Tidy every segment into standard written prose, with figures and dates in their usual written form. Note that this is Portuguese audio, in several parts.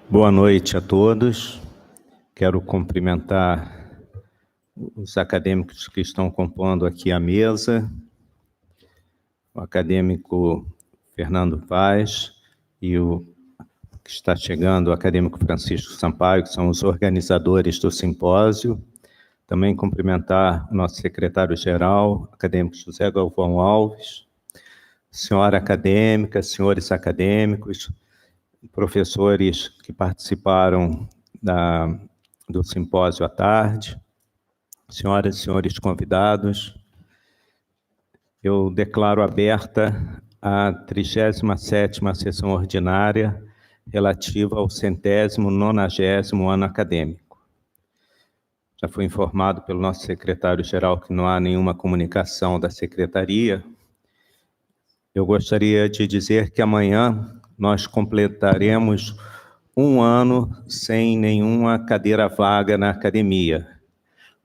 Boa noite a todos. Quero cumprimentar os acadêmicos que estão compondo aqui a mesa, o acadêmico Fernando Vaz e o que está chegando, o acadêmico Francisco Sampaio, que são os organizadores do simpósio. Também cumprimentar o nosso secretário-geral, acadêmico José Galvão Alves, senhora acadêmica, senhores acadêmicos, professores que participaram do simpósio à tarde, senhoras e senhores convidados. Eu declaro aberta a 37ª sessão ordinária relativa ao 190º ano acadêmico. Já fui informado pelo nosso secretário-geral que não há nenhuma comunicação da secretaria. Eu gostaria de dizer que amanhã nós completaremos um ano sem nenhuma cadeira vaga na academia,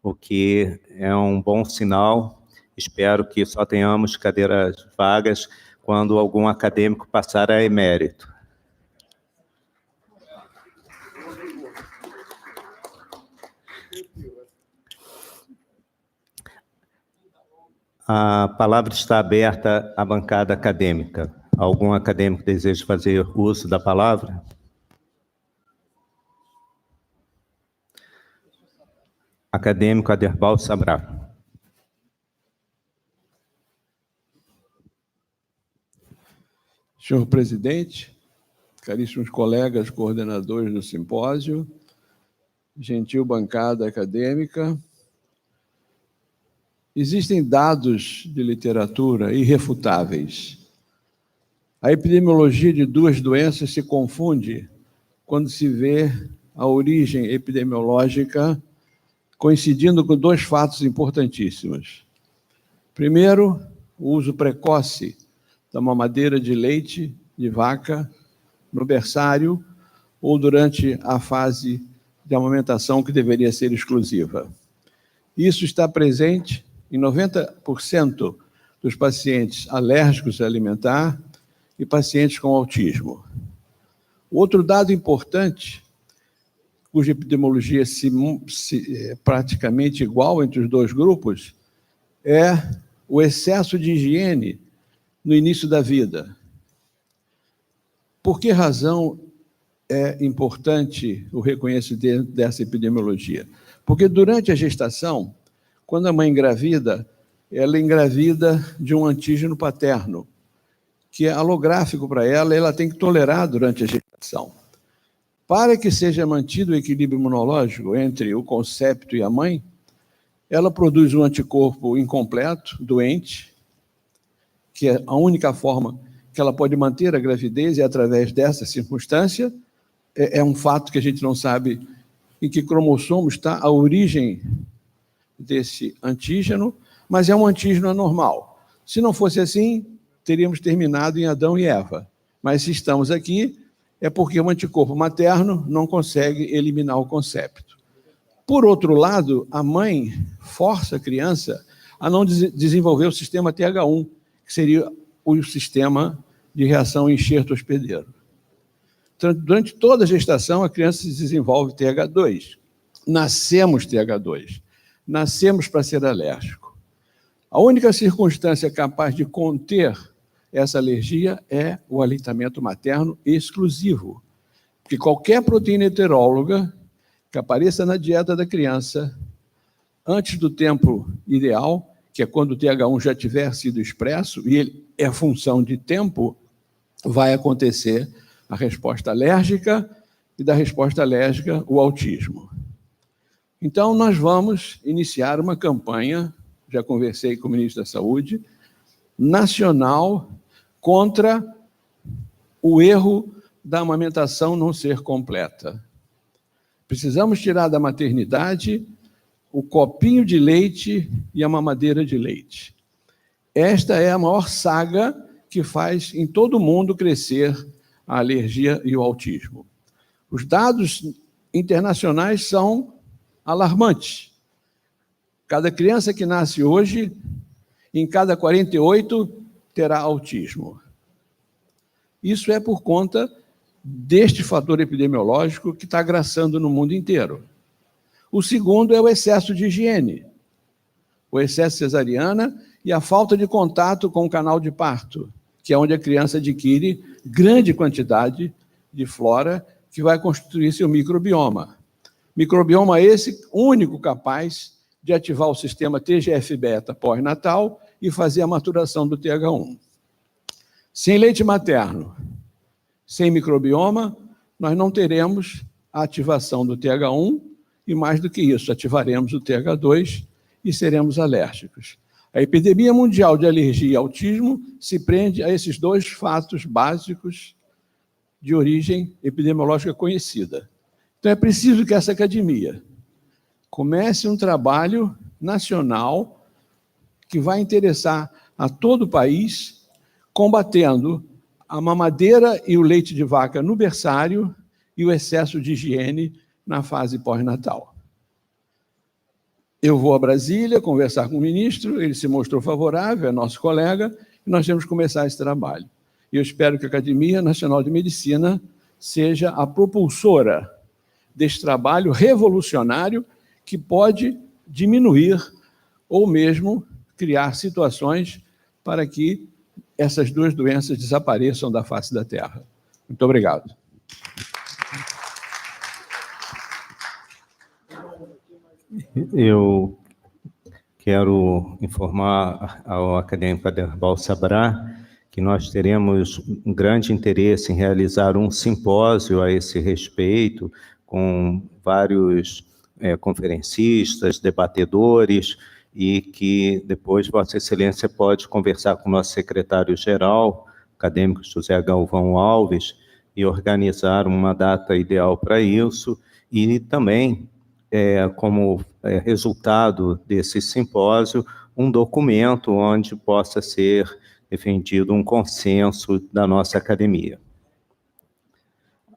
o que é um bom sinal. Espero que só tenhamos cadeiras vagas quando algum acadêmico passar a emérito. A palavra está aberta à bancada acadêmica. Algum acadêmico deseja fazer uso da palavra? Acadêmico Aderbal Sabrá. Senhor presidente, caríssimos colegas coordenadores do simpósio, gentil bancada acadêmica, existem dados de literatura irrefutáveis. A epidemiologia de duas doenças se confunde quando se vê a origem epidemiológica coincidindo com dois fatos importantíssimos. Primeiro, o uso precoce da mamadeira de leite de vaca no berçário ou durante a fase de amamentação que deveria ser exclusiva. Isso está presente em 90% dos pacientes alérgicos alimentar e pacientes com autismo. Outro dado importante, cuja epidemiologia é praticamente igual entre os dois grupos, é o excesso de higiene no início da vida. Por que razão é importante o reconhecimento dessa epidemiologia? Porque durante a gestação, quando a mãe engravida, ela engravida de um antígeno paterno, que é alográfico para ela, ela tem que tolerar durante a gestação. Para que seja mantido o equilíbrio imunológico entre o concepto e a mãe, ela produz um anticorpo incompleto, doente, que é a única forma que ela pode manter a gravidez, e através dessa circunstância, é um fato que a gente não sabe em que cromossomo está a origem desse antígeno, mas é um antígeno anormal. Se não fosse assim, teríamos terminado em Adão e Eva. Mas se estamos aqui, é porque o anticorpo materno não consegue eliminar o concepto. Por outro lado, a mãe força a criança a não desenvolver o sistema TH1, que seria o sistema de reação enxerto hospedeiro. Então, durante toda a gestação, a criança se desenvolve TH2. Nascemos TH2. Nascemos para ser alérgico. A única circunstância capaz de conter essa alergia é o aleitamento materno exclusivo. Porque qualquer proteína heteróloga que apareça na dieta da criança antes do tempo ideal, que é quando o TH1 já tiver sido expresso, e ele é função de tempo, vai acontecer a resposta alérgica, e da resposta alérgica, o autismo. Então, nós vamos iniciar uma campanha, já conversei com o ministro da Saúde, nacional contra o erro da amamentação não ser completa. Precisamos tirar da maternidade o copinho de leite e a mamadeira de leite. Esta é a maior saga que faz em todo o mundo crescer a alergia e o autismo. Os dados internacionais são alarmantes. Cada criança que nasce hoje, em cada 48, terá autismo. Isso é por conta deste fator epidemiológico que está agraçando no mundo inteiro. O segundo é o excesso de higiene, o excesso de cesariana e a falta de contato com o canal de parto, que é onde a criança adquire grande quantidade de flora que vai constituir seu microbioma. Microbioma esse único capaz de ativar o sistema TGF-beta pós-natal e fazer a maturação do TH1. Sem leite materno, sem microbioma, nós não teremos a ativação do TH1 e, mais do que isso, ativaremos o TH2 e seremos alérgicos. A epidemia mundial de alergia e autismo se prende a esses dois fatos básicos de origem epidemiológica conhecida. Então, é preciso que essa academia comece um trabalho nacional que vai interessar a todo o país, combatendo a mamadeira e o leite de vaca no berçário e o excesso de higiene na fase pós-natal. Eu vou a Brasília conversar com o ministro, ele se mostrou favorável, é nosso colega, e nós temos que começar esse trabalho. E eu espero que a Academia Nacional de Medicina seja a propulsora desse trabalho revolucionário que pode diminuir ou mesmo criar situações para que essas duas doenças desapareçam da face da Terra. Muito obrigado. Eu quero informar ao acadêmico Aderbal Sabrá que nós teremos um grande interesse em realizar um simpósio a esse respeito, com vários conferencistas, debatedores, e que depois Vossa Excelência pode conversar com o nosso secretário-geral, acadêmico José Galvão Alves, e organizar uma data ideal para isso, e também, como resultado desse simpósio, um documento onde possa ser defendido um consenso da nossa academia.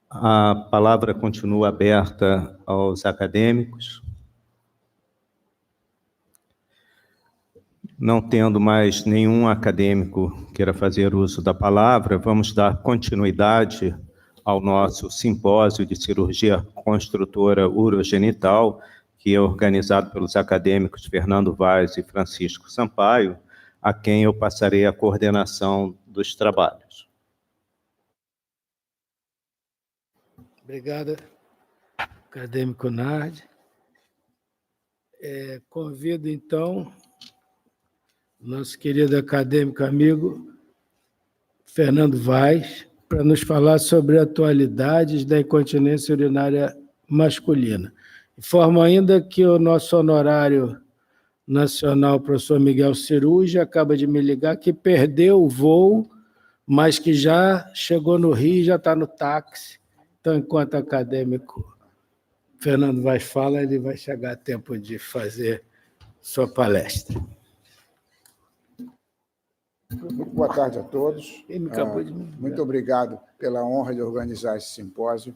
A palavra continua aberta aos acadêmicos. Não tendo mais nenhum acadêmico queira fazer uso da palavra, vamos dar continuidade ao nosso simpósio de cirurgia construtora urogenital, que é organizado pelos acadêmicos Fernando Vaz e Francisco Sampaio, a quem eu passarei a coordenação dos trabalhos. Obrigado, acadêmico Nardi. Convido, então, nosso querido acadêmico amigo Fernando Vaz para nos falar sobre atualidades da incontinência urinária masculina. Informo ainda que o nosso honorário nacional, professor Miguel Ciruja, acaba de me ligar que perdeu o voo, mas que já chegou no Rio e já está no táxi. Então, enquanto acadêmico Fernando Vaz fala, ele vai chegar a tempo de fazer sua palestra. Muito boa tarde a todos. Muito obrigado pela honra de organizar esse simpósio.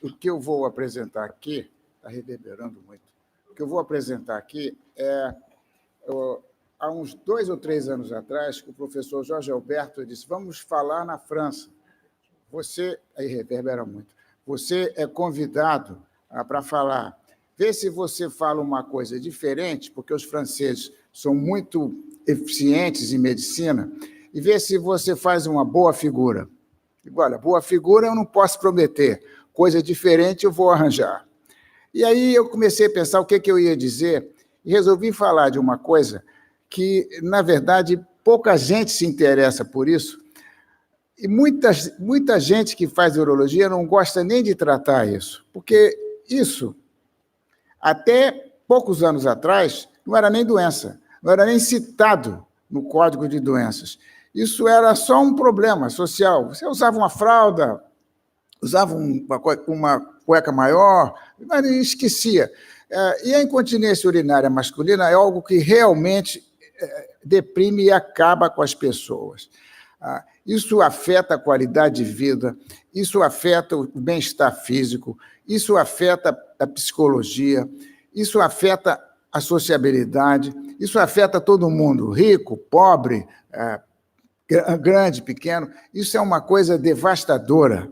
O que eu vou apresentar aqui, está reverberando muito, o que eu vou apresentar aqui há uns 2 ou 3 anos atrás, que o professor Jorge Alberto disse, vamos falar na França. Aí reverbera muito, você é convidado para falar. Vê se você fala uma coisa diferente, porque os franceses são muito eficientes em medicina, e vê se você faz uma boa figura. Olha, boa figura eu não posso prometer, coisa diferente eu vou arranjar. E aí eu comecei a pensar o que eu ia dizer, e resolvi falar de uma coisa que, na verdade, pouca gente se interessa por isso, e muita gente que faz urologia não gosta nem de tratar isso, porque isso, até poucos anos atrás, não era nem doença, não era nem citado no Código de Doenças. Isso era só um problema social. Você usava uma fralda, usava uma cueca maior, mas esquecia. E a incontinência urinária masculina é algo que realmente deprime e acaba com as pessoas. Isso afeta a qualidade de vida, isso afeta o bem-estar físico, isso afeta a psicologia, isso afeta a sociabilidade, isso afeta todo mundo, rico, pobre, grande, pequeno, isso é uma coisa devastadora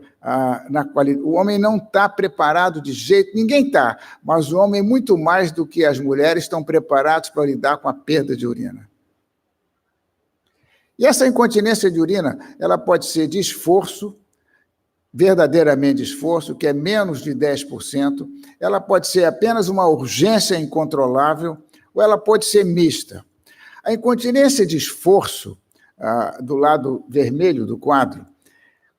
na qualidade. O homem não está preparado de jeito, ninguém está, mas o homem, muito mais do que as mulheres, estão preparados para lidar com a perda de urina. E essa incontinência de urina, ela pode ser de esforço, verdadeiramente esforço, que é menos de 10%, ela pode ser apenas uma urgência incontrolável, ou ela pode ser mista. A incontinência de esforço, do lado vermelho do quadro,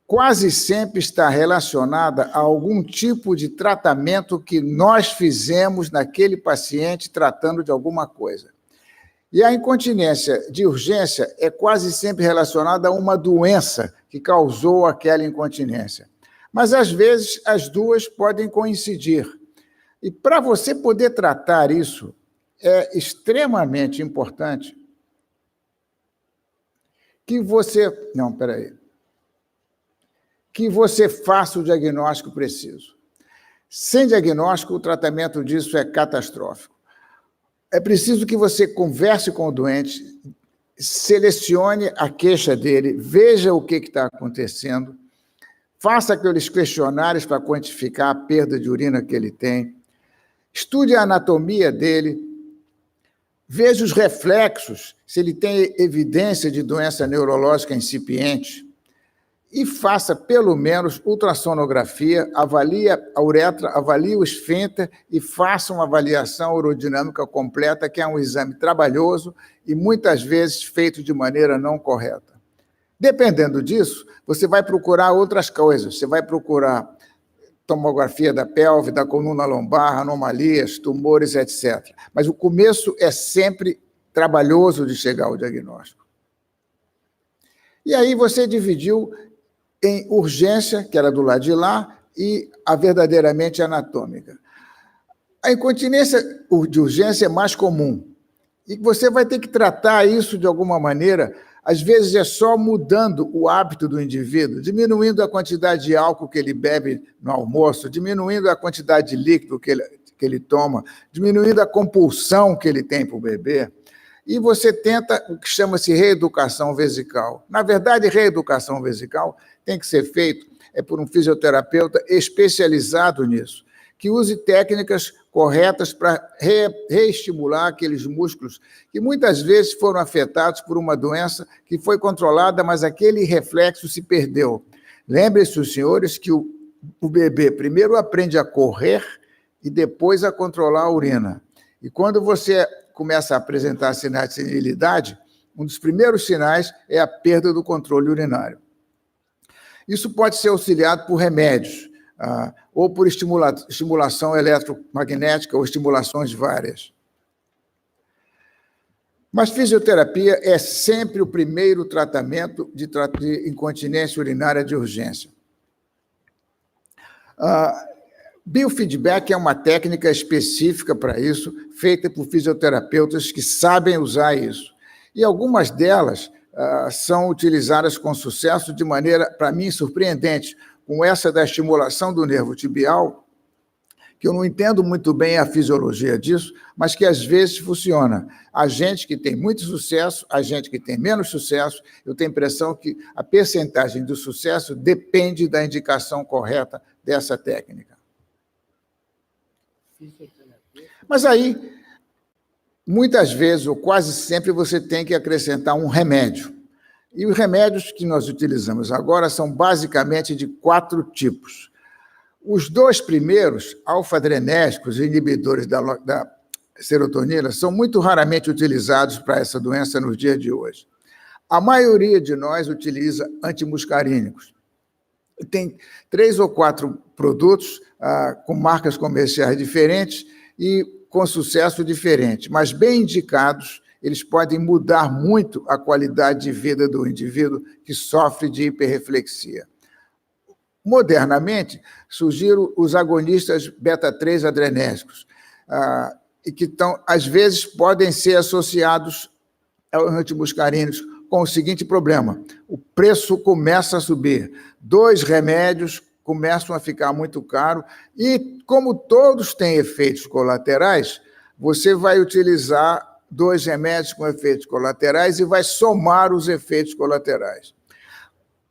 quase sempre está relacionada a algum tipo de tratamento que nós fizemos naquele paciente tratando de alguma coisa. E a incontinência de urgência é quase sempre relacionada a uma doença que causou aquela incontinência. Mas, às vezes, as duas podem coincidir. E, para você poder tratar isso, é extremamente importante que você... Não, espera aí. Que você faça o diagnóstico preciso. Sem diagnóstico, o tratamento disso é catastrófico. É preciso que você converse com o doente, selecione a queixa dele, veja o que está acontecendo, faça aqueles questionários para quantificar a perda de urina que ele tem, estude a anatomia dele, veja os reflexos, se ele tem evidência de doença neurológica incipiente, e faça, pelo menos, ultrassonografia, avalie a uretra, avalie o esfíncter e faça uma avaliação urodinâmica completa, que é um exame trabalhoso e, muitas vezes, feito de maneira não correta. Dependendo disso, você vai procurar outras coisas. Você vai procurar tomografia da pelve, da coluna lombar, anomalias, tumores, etc. Mas o começo é sempre trabalhoso de chegar ao diagnóstico. E aí você dividiu em urgência, que era do lado de lá, e a verdadeiramente anatômica. A incontinência de urgência é mais comum, e você vai ter que tratar isso de alguma maneira. Às vezes é só mudando o hábito do indivíduo, diminuindo a quantidade de álcool que ele bebe no almoço, diminuindo a quantidade de líquido que ele toma, diminuindo a compulsão que ele tem por beber. E você tenta o que chama-se reeducação vesical. Na verdade, reeducação vesical tem que ser feito por um fisioterapeuta especializado nisso, que use técnicas corretas para reestimular aqueles músculos que muitas vezes foram afetados por uma doença que foi controlada, mas aquele reflexo se perdeu. Lembre-se, os senhores, que o bebê primeiro aprende a correr e depois a controlar a urina. E quando você começa a apresentar sinais de senilidade, um dos primeiros sinais é a perda do controle urinário. Isso pode ser auxiliado por remédios, ou por estimulação eletromagnética ou estimulações várias. Mas fisioterapia é sempre o primeiro tratamento de incontinência urinária de urgência. Biofeedback é uma técnica específica para isso, feita por fisioterapeutas que sabem usar isso. E algumas delas são utilizadas com sucesso de maneira, para mim, surpreendente, com essa da estimulação do nervo tibial, que eu não entendo muito bem a fisiologia disso, mas que às vezes funciona. A gente que tem muito sucesso, a gente que tem menos sucesso, eu tenho a impressão que a percentagem do sucesso depende da indicação correta dessa técnica. Mas aí, muitas vezes, ou quase sempre, você tem que acrescentar um remédio. E os remédios que nós utilizamos agora são basicamente de 4 tipos. Os 2 primeiros, alfa-adrenérgicos e inibidores da serotonina, são muito raramente utilizados para essa doença nos dias de hoje. A maioria de nós utiliza antimuscarínicos. Tem 3 ou 4 produtos com marcas comerciais diferentes e com sucesso diferente, mas bem indicados, eles podem mudar muito a qualidade de vida do indivíduo que sofre de hiperreflexia. Modernamente, surgiram os agonistas beta-3 adrenérgicos, e que às vezes podem ser associados aos antimuscarínicos com o seguinte problema: o preço começa a subir, 2 remédios começam a ficar muito caro, e como todos têm efeitos colaterais, você vai utilizar 2 remédios com efeitos colaterais e vai somar os efeitos colaterais.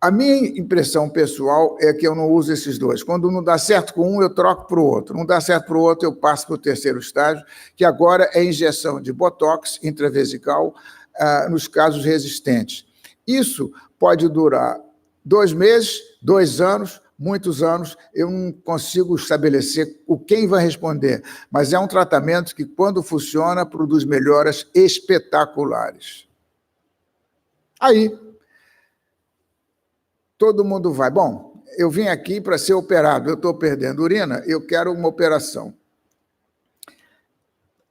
A minha impressão pessoal é que eu não uso esses 2. Quando não dá certo com um, eu troco para o outro. Não dá certo para o outro, eu passo para o 3º estágio, que agora é injeção de botox intravesical nos casos resistentes. Isso pode durar 2 meses, 2 anos, muitos anos. Eu não consigo estabelecer quem vai responder, mas é um tratamento que, quando funciona, produz melhoras espetaculares. Aí, todo mundo vai. Bom, eu vim aqui para ser operado, eu estou perdendo urina, eu quero uma operação.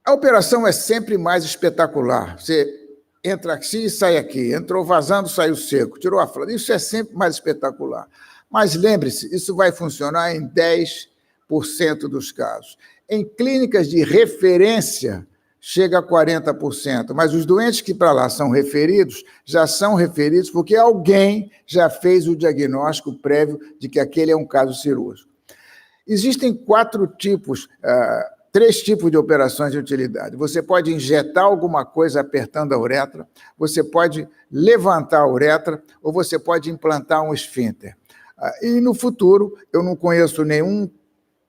A operação é sempre mais espetacular. Você entra aqui e sai aqui, entrou vazando, saiu seco, tirou a flor. Isso é sempre mais espetacular. Mas lembre-se, isso vai funcionar em 10% dos casos. Em clínicas de referência, chega a 40%, mas os doentes que para lá são referidos, já são referidos porque alguém já fez o diagnóstico prévio de que aquele é um caso cirúrgico. Existem 3 tipos de operações de utilidade. Você pode injetar alguma coisa apertando a uretra, você pode levantar a uretra, ou você pode implantar um esfíncter. E no futuro, eu não conheço nenhum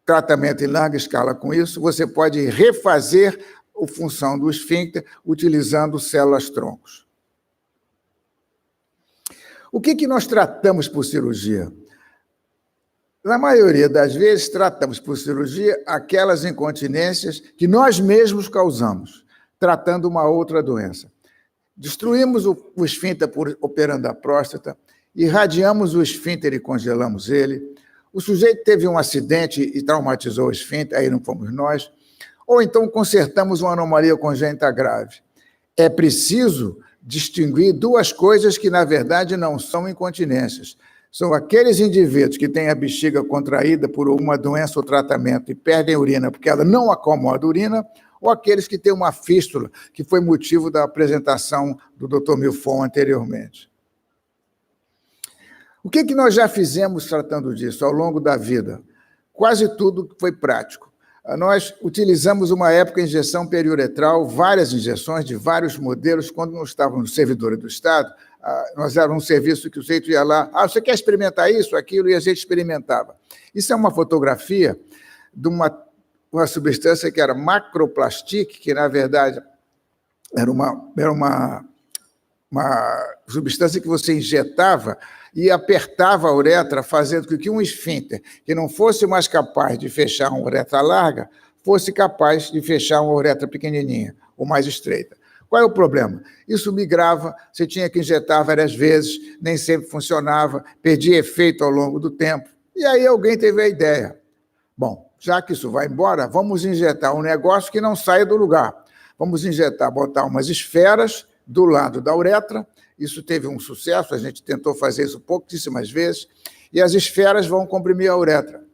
tratamento em larga escala com isso, você pode refazer a função do esfíncter utilizando células-troncos. O que nós tratamos por cirurgia? Na maioria das vezes, tratamos por cirurgia aquelas incontinências que nós mesmos causamos, tratando uma outra doença. Destruímos o esfíncter operando a próstata, irradiamos o esfíncter e congelamos ele, o sujeito teve um acidente e traumatizou o esfíncter, aí não fomos nós, ou então consertamos uma anomalia congênita grave. É preciso distinguir 2 coisas que, na verdade, não são incontinências. São aqueles indivíduos que têm a bexiga contraída por uma doença ou tratamento e perdem urina porque ela não acomoda a urina, ou aqueles que têm uma fístula, que foi motivo da apresentação do Dr. Milfon anteriormente. O que nós já fizemos tratando disso ao longo da vida? Quase tudo foi prático. Nós utilizamos uma época injeção periuretral, várias injeções de vários modelos, quando não estávamos no servidor do Estado, nós éramos um serviço que o sujeito ia lá, você quer experimentar isso, aquilo, e a gente experimentava. Isso é uma fotografia de uma substância que era macroplastic, que, na verdade, era uma substância que você injetava e apertava a uretra, fazendo com que um esfíncter que não fosse mais capaz de fechar uma uretra larga, fosse capaz de fechar uma uretra pequenininha, ou mais estreita. Qual é o problema? Isso migrava, você tinha que injetar várias vezes, nem sempre funcionava, perdia efeito ao longo do tempo. E aí alguém teve a ideia. Bom, já que isso vai embora, vamos injetar um negócio que não saia do lugar. Vamos botar umas esferas do lado da uretra. Isso teve um sucesso, a gente tentou fazer isso pouquíssimas vezes, e as esferas vão comprimir a uretra.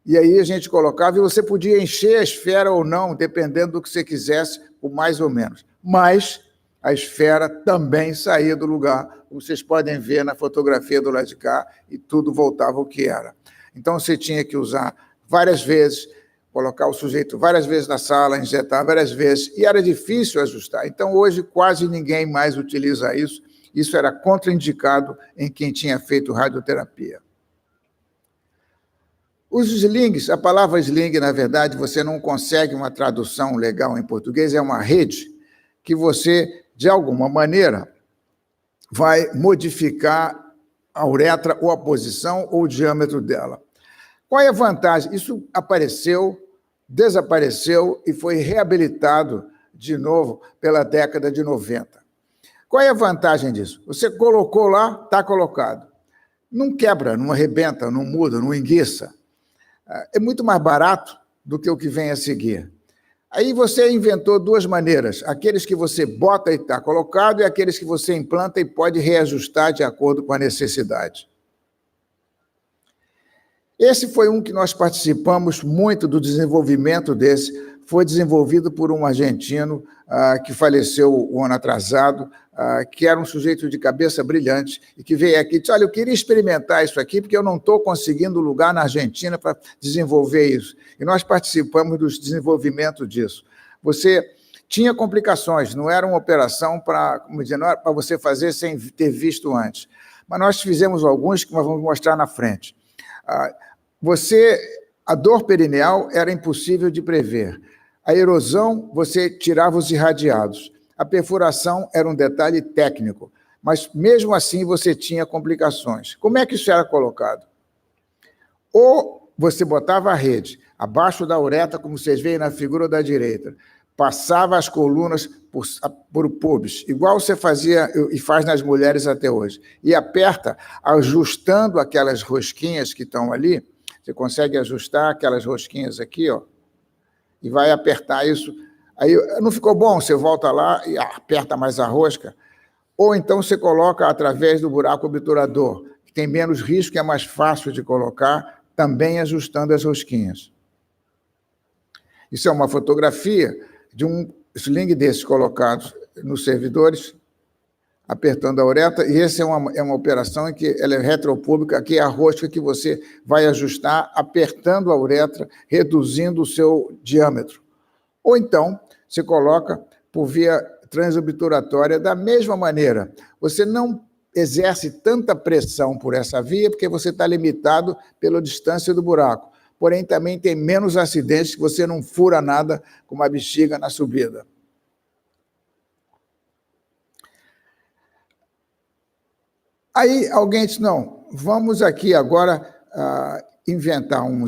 E aí a gente colocava, e você podia encher a esfera ou não, dependendo do que você quisesse, ou mais ou menos. Mas a esfera também saía do lugar, como vocês podem ver na fotografia do lado de cá, e tudo voltava ao que era. Então você tinha que usar várias vezes, colocar o sujeito várias vezes na sala, injetar várias vezes, e era difícil ajustar. Então hoje quase ninguém mais utiliza isso. Isso era contraindicado em quem tinha feito radioterapia. Os slings, a palavra sling, na verdade, você não consegue uma tradução legal em português, é uma rede que você, de alguma maneira, vai modificar a uretra ou a posição ou o diâmetro dela. Qual é a vantagem? Isso apareceu, desapareceu e foi reabilitado de novo pela década de 90. Qual é a vantagem disso? Você colocou lá, está colocado. Não quebra, não arrebenta, não muda, não enguiça. É muito mais barato do que o que vem a seguir. Aí você inventou 2 maneiras, aqueles que você bota e está colocado e aqueles que você implanta e pode reajustar de acordo com a necessidade. Esse foi um que nós participamos muito do desenvolvimento desse, foi desenvolvido por um argentino que faleceu o ano atrasado, que era um sujeito de cabeça brilhante e que veio aqui e disse, olha, eu queria experimentar isso aqui porque eu não estou conseguindo lugar na Argentina para desenvolver isso. E nós participamos do desenvolvimento disso. Você tinha complicações, não era uma operação para você fazer sem ter visto antes. Mas nós fizemos alguns que nós vamos mostrar na frente. A dor perineal era impossível de prever. A erosão, você tirava os irradiados. A perfuração era um detalhe técnico, mas mesmo assim você tinha complicações. Como é que isso era colocado? Ou você botava a rede abaixo da uretra, como vocês veem na figura da direita, passava as colunas por o pubis, igual você fazia e faz nas mulheres até hoje, e aperta, ajustando aquelas rosquinhas que estão ali, você consegue ajustar aquelas rosquinhas aqui, ó, e vai apertar isso. Aí não ficou bom, você volta lá e aperta mais a rosca, ou então você coloca através do buraco obturador, que tem menos risco e é mais fácil de colocar, também ajustando as rosquinhas. Isso é uma fotografia de um sling desses colocados nos servidores, apertando a uretra, e essa é uma operação em que ela é retropúbica, que é a rosca que você vai ajustar apertando a uretra, reduzindo o seu diâmetro. Ou então, você coloca por via transobturatória da mesma maneira. Você não exerce tanta pressão por essa via, porque você está limitado pela distância do buraco. Porém, também tem menos acidentes, que você não fura nada com uma bexiga na subida. Aí alguém disse, não, vamos aqui agora inventar um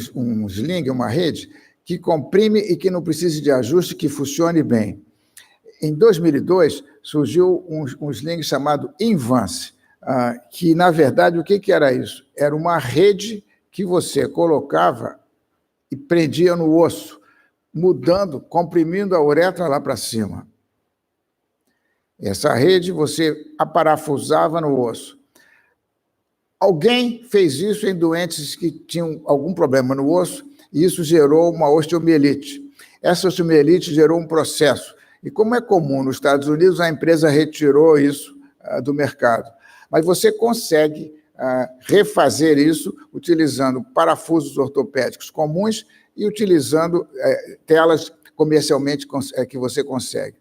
sling, uma rede, que comprime e que não precise de ajuste, que funcione bem. Em 2002, surgiu um sling chamado Invance, que, na verdade, o que era isso? Era uma rede que você colocava e prendia no osso, mudando, comprimindo a uretra lá para cima. Essa rede você aparafusava no osso. Alguém fez isso em doentes que tinham algum problema no osso, e isso gerou uma osteomielite. Essa osteomielite gerou um processo. E como é comum nos Estados Unidos, a empresa retirou isso do mercado. Mas você consegue refazer isso utilizando parafusos ortopédicos comuns e utilizando telas comercialmente que você consegue.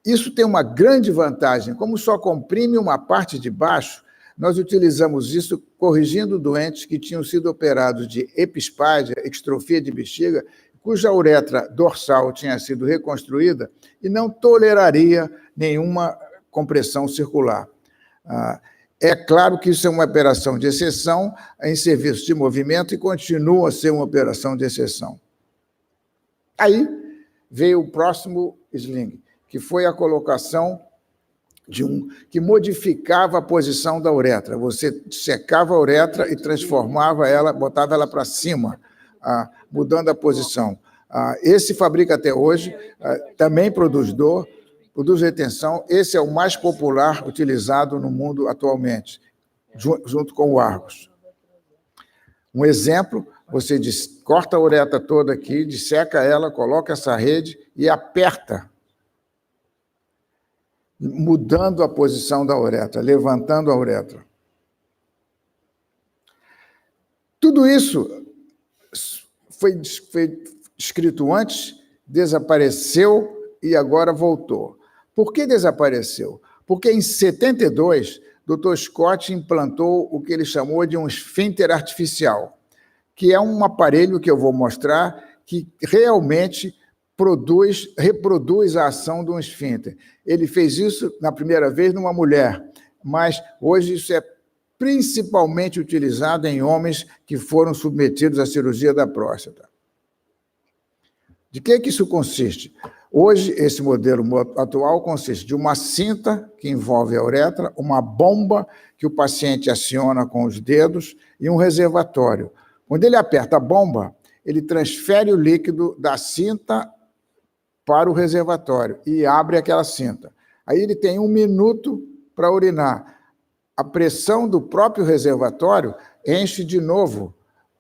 Isso tem uma grande vantagem. Como só comprime uma parte de baixo, nós utilizamos isso corrigindo doentes que tinham sido operados de epispádia, extrofia de bexiga, cuja uretra dorsal tinha sido reconstruída e não toleraria nenhuma compressão circular. É claro que isso é uma operação de exceção em serviço de movimento e continua a ser uma operação de exceção. Aí veio o próximo sling, que foi a colocação que modificava a posição da uretra. Você secava a uretra e transformava ela, botava ela para cima, mudando a posição. Esse fabrica até hoje, também produz dor, produz retenção. Esse é o mais popular utilizado no mundo atualmente, junto com o Argos. Um exemplo, você corta a uretra toda aqui, disseca ela, coloca essa rede e aperta, mudando a posição da uretra, levantando a uretra. Tudo isso foi escrito antes, desapareceu e agora voltou. Por que desapareceu? Porque em 72, Dr. Scott implantou o que ele chamou de um esfíncter artificial, que é um aparelho que eu vou mostrar que realmente reproduz a ação de um esfíncter. Ele fez isso na primeira vez numa mulher, mas hoje isso é principalmente utilizado em homens que foram submetidos à cirurgia da próstata. De que isso consiste? Hoje, esse modelo atual consiste de uma cinta que envolve a uretra, uma bomba que o paciente aciona com os dedos e um reservatório. Quando ele aperta a bomba, ele transfere o líquido da cinta para o reservatório e abre aquela cinta. Aí ele tem 1 minuto para urinar. A pressão do próprio reservatório enche de novo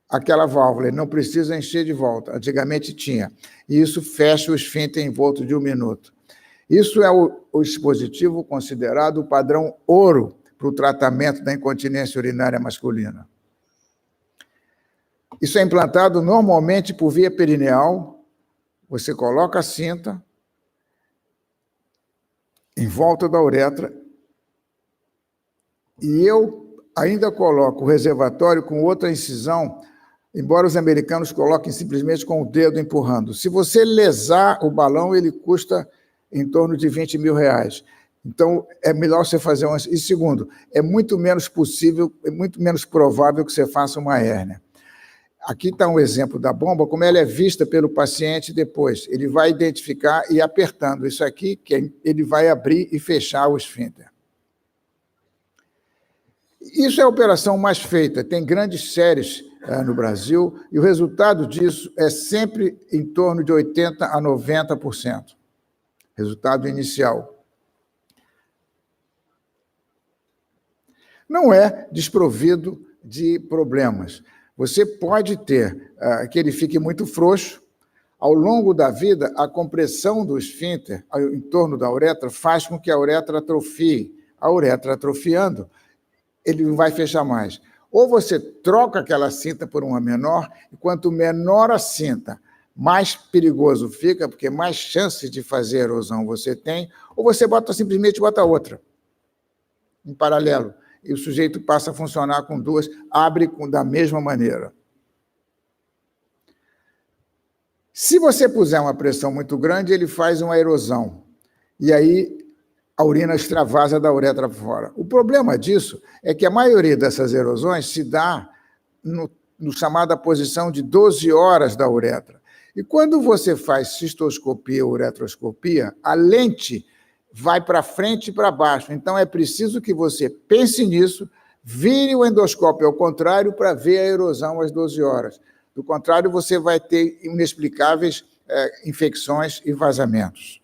aquela válvula, ele não precisa encher de volta. Antigamente tinha. E isso fecha o esfíncter em volta de 1 minuto. Isso é o dispositivo considerado o padrão ouro para o tratamento da incontinência urinária masculina. Isso é implantado normalmente por via perineal. Você coloca a cinta, em volta da uretra, e eu ainda coloco o reservatório com outra incisão, embora os americanos coloquem simplesmente com o dedo empurrando. Se você lesar o balão, ele custa em torno de R$20.000. Então, é melhor você fazer uma... E segundo, é muito menos possível, é muito menos provável que você faça uma hérnia. Aqui está um exemplo da bomba, como ela é vista pelo paciente depois. Ele vai identificar e apertando isso aqui, que ele vai abrir e fechar o esfíncter. Isso é a operação mais feita. Tem grandes séries no Brasil, e o resultado disso é sempre em torno de 80% a 90%. Resultado inicial. Não é desprovido de problemas. Você pode ter que ele fique muito frouxo. Ao longo da vida, a compressão do esfíncter em torno da uretra faz com que a uretra atrofie. A uretra atrofiando, ele não vai fechar mais. Ou você troca aquela cinta por uma menor, e quanto menor a cinta, mais perigoso fica, porque mais chances de fazer erosão você tem, ou você simplesmente bota outra, em paralelo. E o sujeito passa a funcionar com duas, abre da mesma maneira. Se você puser uma pressão muito grande, ele faz uma erosão. E aí a urina extravasa da uretra fora. O problema disso é que a maioria dessas erosões se dá no chamada posição de 12 horas da uretra. E quando você faz cistoscopia ou uretroscopia, a lente vai para frente e para baixo. Então, é preciso que você pense nisso, vire o endoscópio ao contrário para ver a erosão às 12 horas. Do contrário, você vai ter inexplicáveis infecções e vazamentos.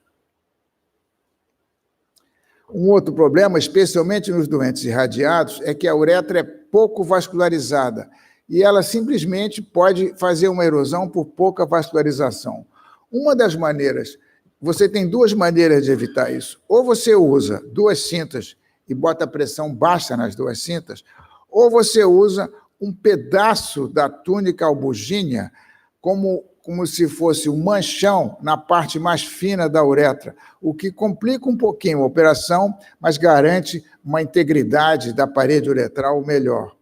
Um outro problema, especialmente nos doentes irradiados, é que a uretra é pouco vascularizada e ela simplesmente pode fazer uma erosão por pouca vascularização. Uma das maneiras... Você tem duas maneiras de evitar isso. Ou você usa duas cintas e bota pressão baixa nas duas cintas, ou você usa um pedaço da túnica albugínea como se fosse um manchão na parte mais fina da uretra, o que complica um pouquinho a operação, mas garante uma integridade da parede uretral melhor.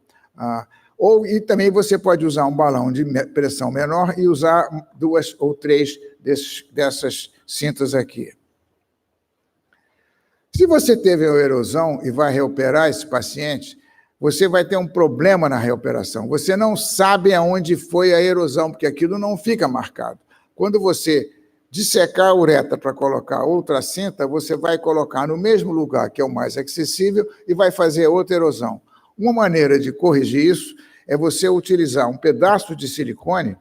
E também você pode usar um balão de pressão menor e usar 2 ou 3 dessas cintas aqui. Se você teve a erosão e vai reoperar esse paciente, você vai ter um problema na reoperação. Você não sabe aonde foi a erosão, porque aquilo não fica marcado. Quando você dissecar a uretra para colocar outra cinta, você vai colocar no mesmo lugar, que é o mais acessível, e vai fazer outra erosão. Uma maneira de corrigir isso é você utilizar um pedaço de silicone,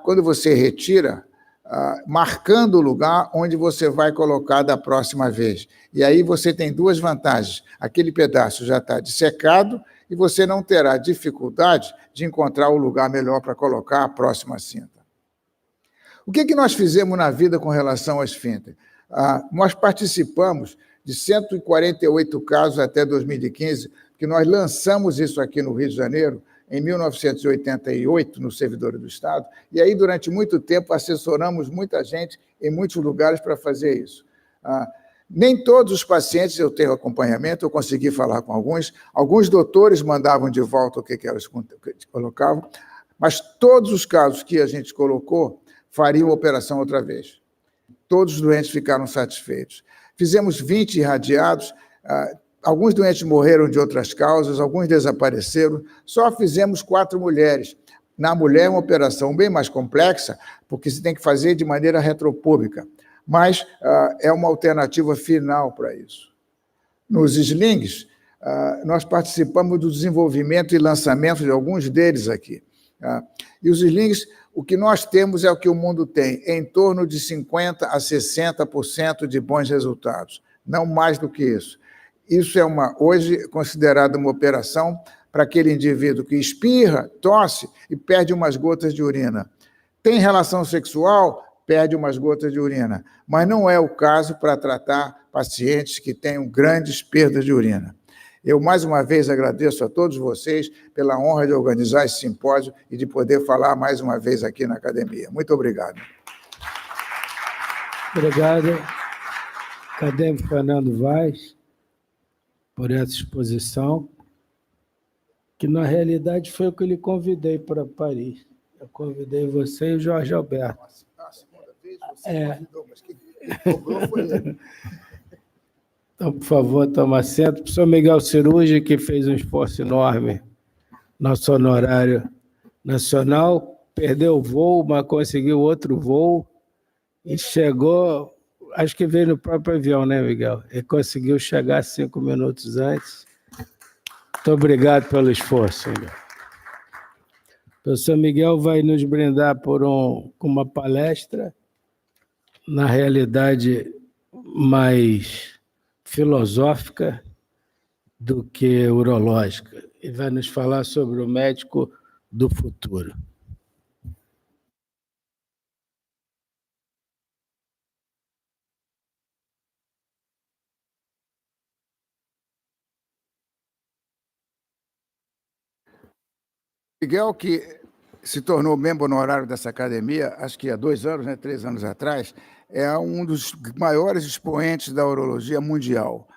quando você retira, marcando o lugar onde você vai colocar da próxima vez. E aí você tem duas vantagens. Aquele pedaço já está dissecado e você não terá dificuldade de encontrar o lugar melhor para colocar a próxima cinta. O que nós fizemos na vida com relação ao esfíncter? Nós participamos de 148 casos até 2015, que nós lançamos isso aqui no Rio de Janeiro, em 1988, no Servidor do Estado, e aí, durante muito tempo, assessoramos muita gente em muitos lugares para fazer isso. Nem todos os pacientes eu tenho acompanhamento, eu consegui falar com alguns doutores mandavam de volta o que elas colocavam, mas todos os casos que a gente colocou fariam a operação outra vez. Todos os doentes ficaram satisfeitos. Fizemos 20 irradiados, alguns doentes morreram de outras causas, alguns desapareceram, só fizemos 4 mulheres. Na mulher é uma operação bem mais complexa, porque se tem que fazer de maneira retropúbica, mas é uma alternativa final para isso. Nos slings, nós participamos do desenvolvimento e lançamento de alguns deles aqui. E os slings, o que nós temos é o que o mundo tem, em torno de 50% a 60% de bons resultados, não mais do que isso. Isso é hoje considerado uma operação para aquele indivíduo que espirra, tosse e perde umas gotas de urina. Tem relação sexual, perde umas gotas de urina, mas não é o caso para tratar pacientes que tenham grandes perdas de urina. Eu, mais uma vez, agradeço a todos vocês pela honra de organizar esse simpósio e de poder falar mais uma vez aqui na academia. Muito obrigado. Obrigado. acadêmico Fernando Vaz, por essa exposição, que, na realidade, foi o que eu lhe convidei para Paris. Eu convidei você e o Jorge Alberto. A segunda vez você convidou, mas quem cobrou foi ele. Então, por favor, toma assento. O professor Miguel Ciruja, que fez um esforço enorme, nosso honorário nacional, perdeu o voo, mas conseguiu outro voo e chegou, acho que veio no próprio avião, né, Miguel? Ele conseguiu chegar 5 minutos antes. Muito obrigado pelo esforço, Miguel. O professor Miguel vai nos brindar com uma palestra, na realidade, mais filosófica do que urológica. E vai nos falar sobre o médico do futuro. Miguel, que se tornou membro honorário dessa academia, acho que há 2 anos, né, 3 anos atrás, é um dos maiores expoentes da urologia mundial.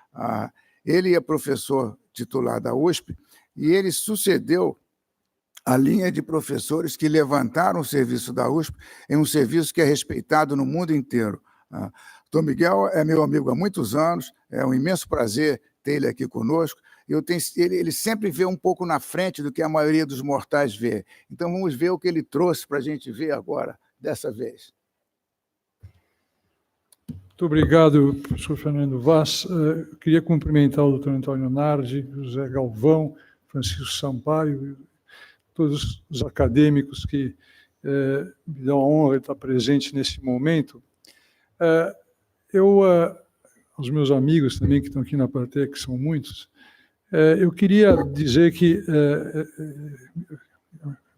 Ele é professor titular da USP e ele sucedeu a linha de professores que levantaram o serviço da USP em um serviço que é respeitado no mundo inteiro. Dr. Miguel é meu amigo há muitos anos, é um imenso prazer ter ele aqui conosco. Ele sempre vê um pouco na frente do que a maioria dos mortais vê. Então, vamos ver o que ele trouxe para a gente ver agora, dessa vez. Muito obrigado, professor Fernando Vaz. Eu queria cumprimentar o doutor Antônio Nardi, José Galvão, Francisco Sampaio, todos os acadêmicos que me dão a honra de estar presente nesse momento. Aos meus amigos também que estão aqui na plateia, que são muitos, eu queria dizer que é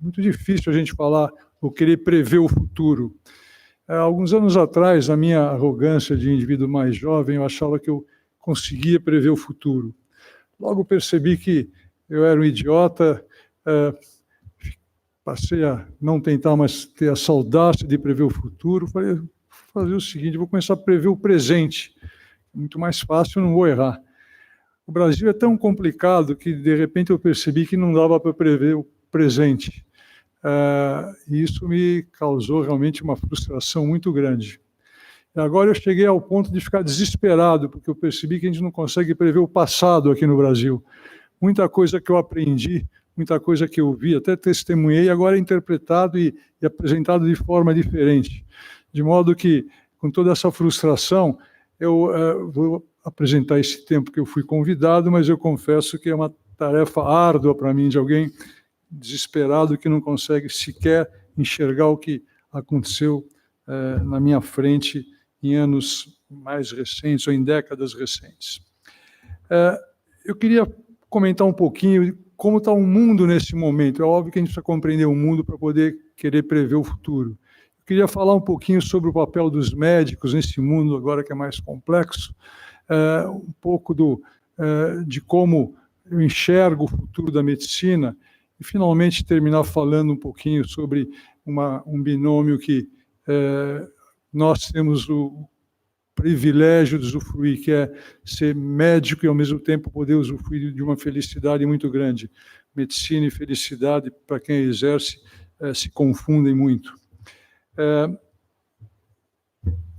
muito difícil a gente falar ou querer prever o futuro. Alguns anos atrás, na minha arrogância de indivíduo mais jovem, eu achava que eu conseguia prever o futuro. Logo percebi que eu era um idiota, passei a não tentar mais ter essa audácia de prever o futuro, falei, vou fazer o seguinte, vou começar a prever o presente. Muito mais fácil, não vou errar. O Brasil é tão complicado que, de repente, eu percebi que não dava para prever o presente. E isso me causou realmente uma frustração muito grande. E agora eu cheguei ao ponto de ficar desesperado, porque eu percebi que a gente não consegue prever o passado aqui no Brasil. Muita coisa que eu aprendi, muita coisa que eu vi, até testemunhei, agora é interpretado e apresentado de forma diferente. De modo que, com toda essa frustração, eu vou apresentar esse tempo que eu fui convidado, mas eu confesso que é uma tarefa árdua para mim, de alguém desesperado que não consegue sequer enxergar o que aconteceu na minha frente em anos mais recentes ou em décadas recentes. Eu queria comentar um pouquinho como está o mundo nesse momento. É óbvio que a gente precisa compreender o mundo para poder querer prever o futuro. Eu queria falar um pouquinho sobre o papel dos médicos nesse mundo agora que é mais complexo, um pouco de como eu enxergo o futuro da medicina e, finalmente, terminar falando um pouquinho sobre um binômio que nós temos o privilégio de usufruir, que é ser médico e, ao mesmo tempo, poder usufruir de uma felicidade muito grande. Medicina e felicidade, para quem exerce, se confundem muito.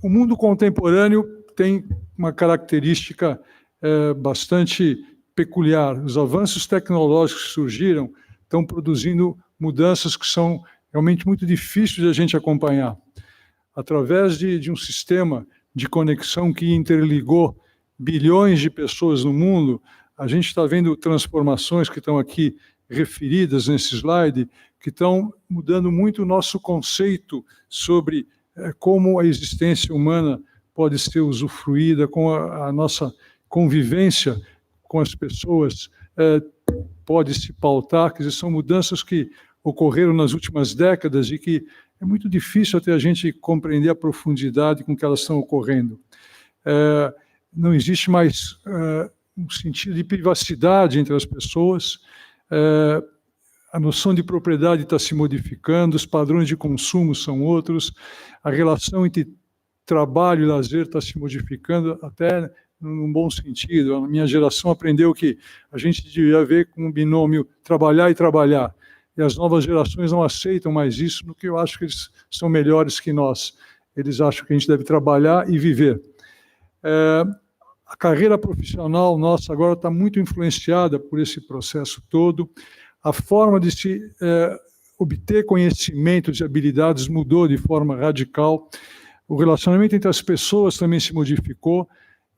O mundo contemporâneo tem uma característica bastante peculiar. Os avanços tecnológicos que surgiram estão produzindo mudanças que são realmente muito difíceis de a gente acompanhar. Através de um sistema de conexão que interligou bilhões de pessoas no mundo, a gente está vendo transformações que estão aqui referidas nesse slide, que estão mudando muito o nosso conceito sobre como a existência humana pode ser usufruída, com a nossa convivência com as pessoas pode se pautar. Quer dizer, são mudanças que ocorreram nas últimas décadas e que é muito difícil até a gente compreender a profundidade com que elas estão ocorrendo. Não existe mais um sentido de privacidade entre as pessoas, a noção de propriedade está se modificando, os padrões de consumo são outros, a relação entre trabalho e lazer está se modificando até num bom sentido. A minha geração aprendeu que a gente devia ver como um binômio trabalhar e trabalhar. E as novas gerações não aceitam mais isso, no que eu acho que eles são melhores que nós. Eles acham que a gente deve trabalhar e viver. A carreira profissional nossa agora está muito influenciada por esse processo todo. A forma de se obter conhecimentos e habilidades mudou de forma radical. O relacionamento entre as pessoas também se modificou.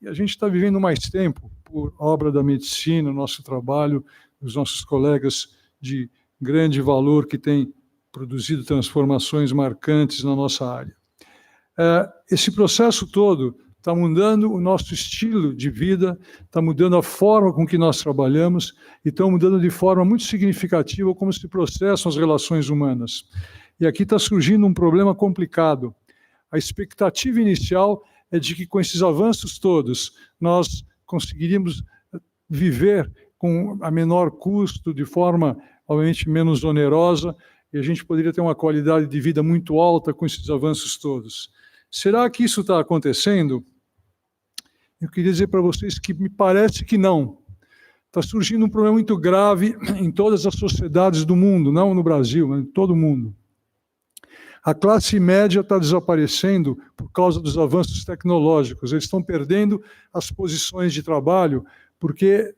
E a gente está vivendo mais tempo, por obra da medicina, nosso trabalho, dos nossos colegas de grande valor que têm produzido transformações marcantes na nossa área. Esse processo todo está mudando o nosso estilo de vida, está mudando a forma com que nós trabalhamos e estão mudando de forma muito significativa como se processam as relações humanas. E aqui está surgindo um problema complicado. A expectativa inicial é de que, com esses avanços todos, nós conseguiríamos viver com a menor custo, de forma, obviamente, menos onerosa, e a gente poderia ter uma qualidade de vida muito alta com esses avanços todos. Será que isso está acontecendo? Eu queria dizer para vocês que me parece que não. Está surgindo um problema muito grave em todas as sociedades do mundo, não no Brasil, mas em todo o mundo. A classe média está desaparecendo por causa dos avanços tecnológicos. Eles estão perdendo as posições de trabalho porque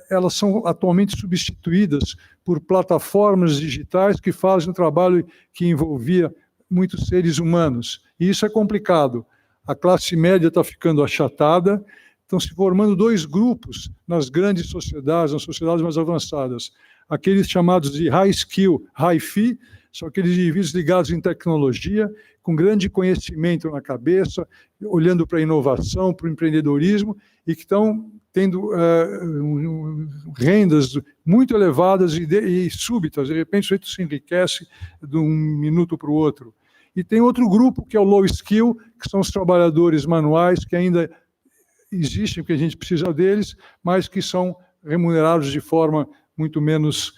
elas são atualmente substituídas por plataformas digitais que fazem um trabalho que envolvia muitos seres humanos. E isso é complicado. A classe média está ficando achatada, estão se formando dois grupos nas grandes sociedades, nas sociedades mais avançadas. Aqueles chamados de high skill, high fi, são aqueles indivíduos ligados em tecnologia, com grande conhecimento na cabeça, olhando para a inovação, para o empreendedorismo, e que estão tendo rendas muito elevadas e súbitas. De repente, o sujeito se enriquece de um minuto para o outro. E tem outro grupo, que é o low skill, que são os trabalhadores manuais, que ainda existem, porque a gente precisa deles, mas que são remunerados de forma muito menos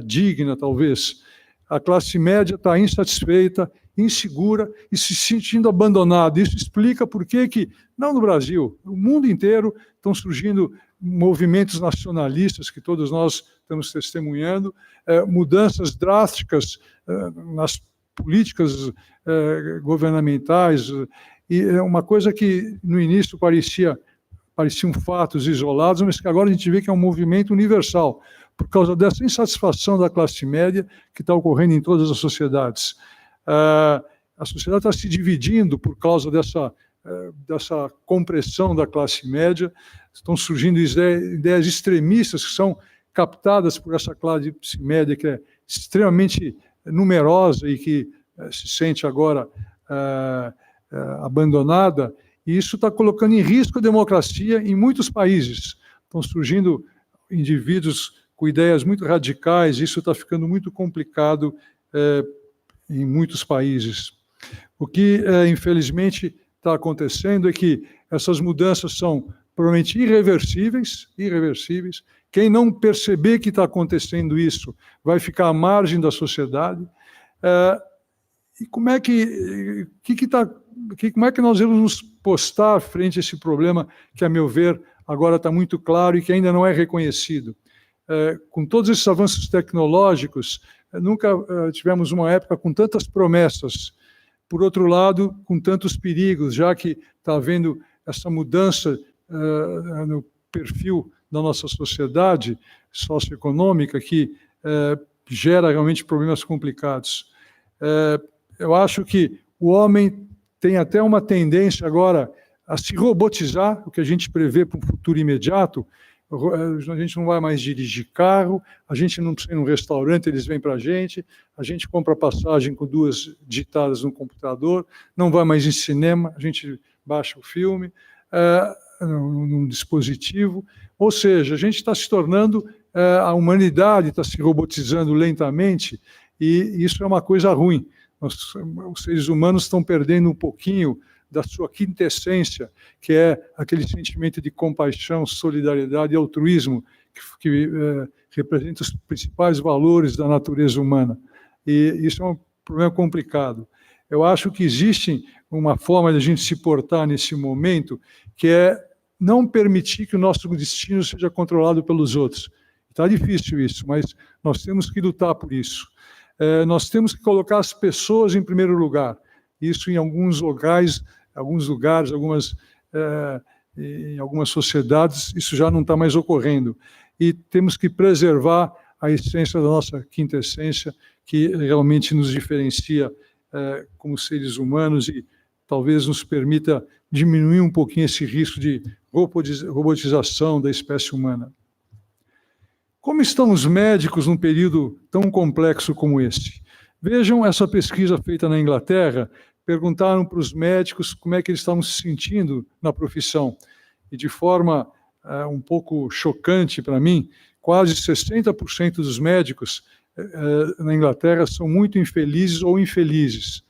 digna, talvez. A classe média está insatisfeita, insegura e se sentindo abandonada. Isso explica por que, não no Brasil, no mundo inteiro, estão surgindo movimentos nacionalistas que todos nós estamos testemunhando, mudanças drásticas nas políticas governamentais, e é uma coisa que no início pareciam fatos isolados, mas que agora a gente vê que é um movimento universal, por causa dessa insatisfação da classe média que está ocorrendo em todas as sociedades. A sociedade está se dividindo por causa dessa compressão da classe média, estão surgindo ideias extremistas que são captadas por essa classe média que é extremamente numerosa e que se sente agora abandonada, e isso está colocando em risco a democracia em muitos países. Estão surgindo indivíduos com ideias muito radicais, e isso está ficando muito complicado em muitos países. O que, infelizmente, está acontecendo é que essas mudanças são provavelmente irreversíveis. Quem não perceber que está acontecendo isso vai ficar à margem da sociedade. E como é que nós vamos nos postar frente a esse problema que, a meu ver, agora está muito claro e que ainda não é reconhecido? Com todos esses avanços tecnológicos, nunca tivemos uma época com tantas promessas. Por outro lado, com tantos perigos, já que está havendo essa mudança no perfil da nossa sociedade socioeconômica que gera realmente problemas complicados. Eu acho que o homem tem até uma tendência agora a se robotizar, o que a gente prevê para um futuro imediato. A gente não vai mais dirigir carro, a gente não precisa ir num restaurante, eles vêm para a gente compra passagem com 2 digitadas no computador, não vai mais em cinema, a gente baixa o filme num dispositivo, ou seja, a gente está se tornando, a humanidade está se robotizando lentamente, e isso é uma coisa ruim. Os seres humanos estão perdendo um pouquinho da sua quintessência, que é aquele sentimento de compaixão, solidariedade e altruísmo que representa os principais valores da natureza humana. E isso é um problema complicado. Eu acho que existe uma forma de a gente se portar nesse momento, que é não permitir que o nosso destino seja controlado pelos outros. Está difícil isso, mas nós temos que lutar por isso. Nós temos que colocar as pessoas em primeiro lugar. Isso em alguns lugares, em algumas sociedades, isso já não está mais ocorrendo. E temos que preservar a essência da nossa quinta essência, que realmente nos diferencia como seres humanos e talvez nos permita diminuir um pouquinho esse risco de robotização da espécie humana. Como estão os médicos num período tão complexo como esse? Vejam essa pesquisa feita na Inglaterra, perguntaram para os médicos como é que eles estavam se sentindo na profissão. E de forma um pouco chocante para mim, quase 60% dos médicos na Inglaterra são muito infelizes ou infelizes.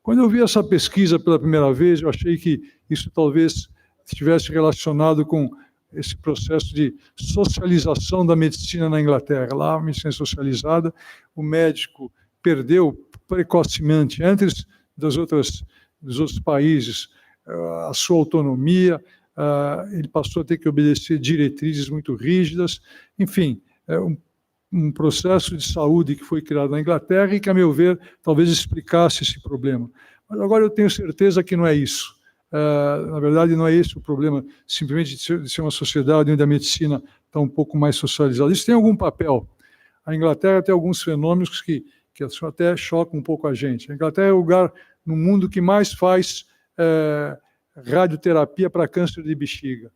Quando eu vi essa pesquisa pela primeira vez, eu achei que isso talvez estivesse relacionado com esse processo de socialização da medicina na Inglaterra. Lá, a medicina socializada, o médico perdeu precocemente, antes dos outros países, a sua autonomia, ele passou a ter que obedecer diretrizes muito rígidas, enfim, um processo de saúde que foi criado na Inglaterra e que, a meu ver, talvez explicasse esse problema. Mas agora eu tenho certeza que não é isso. Na verdade, não é esse o problema, simplesmente de ser uma sociedade onde a medicina está um pouco mais socializada. Isso tem algum papel. A Inglaterra tem alguns fenômenos que até chocam um pouco a gente. A Inglaterra é o lugar no mundo que mais faz radioterapia para câncer de bexiga.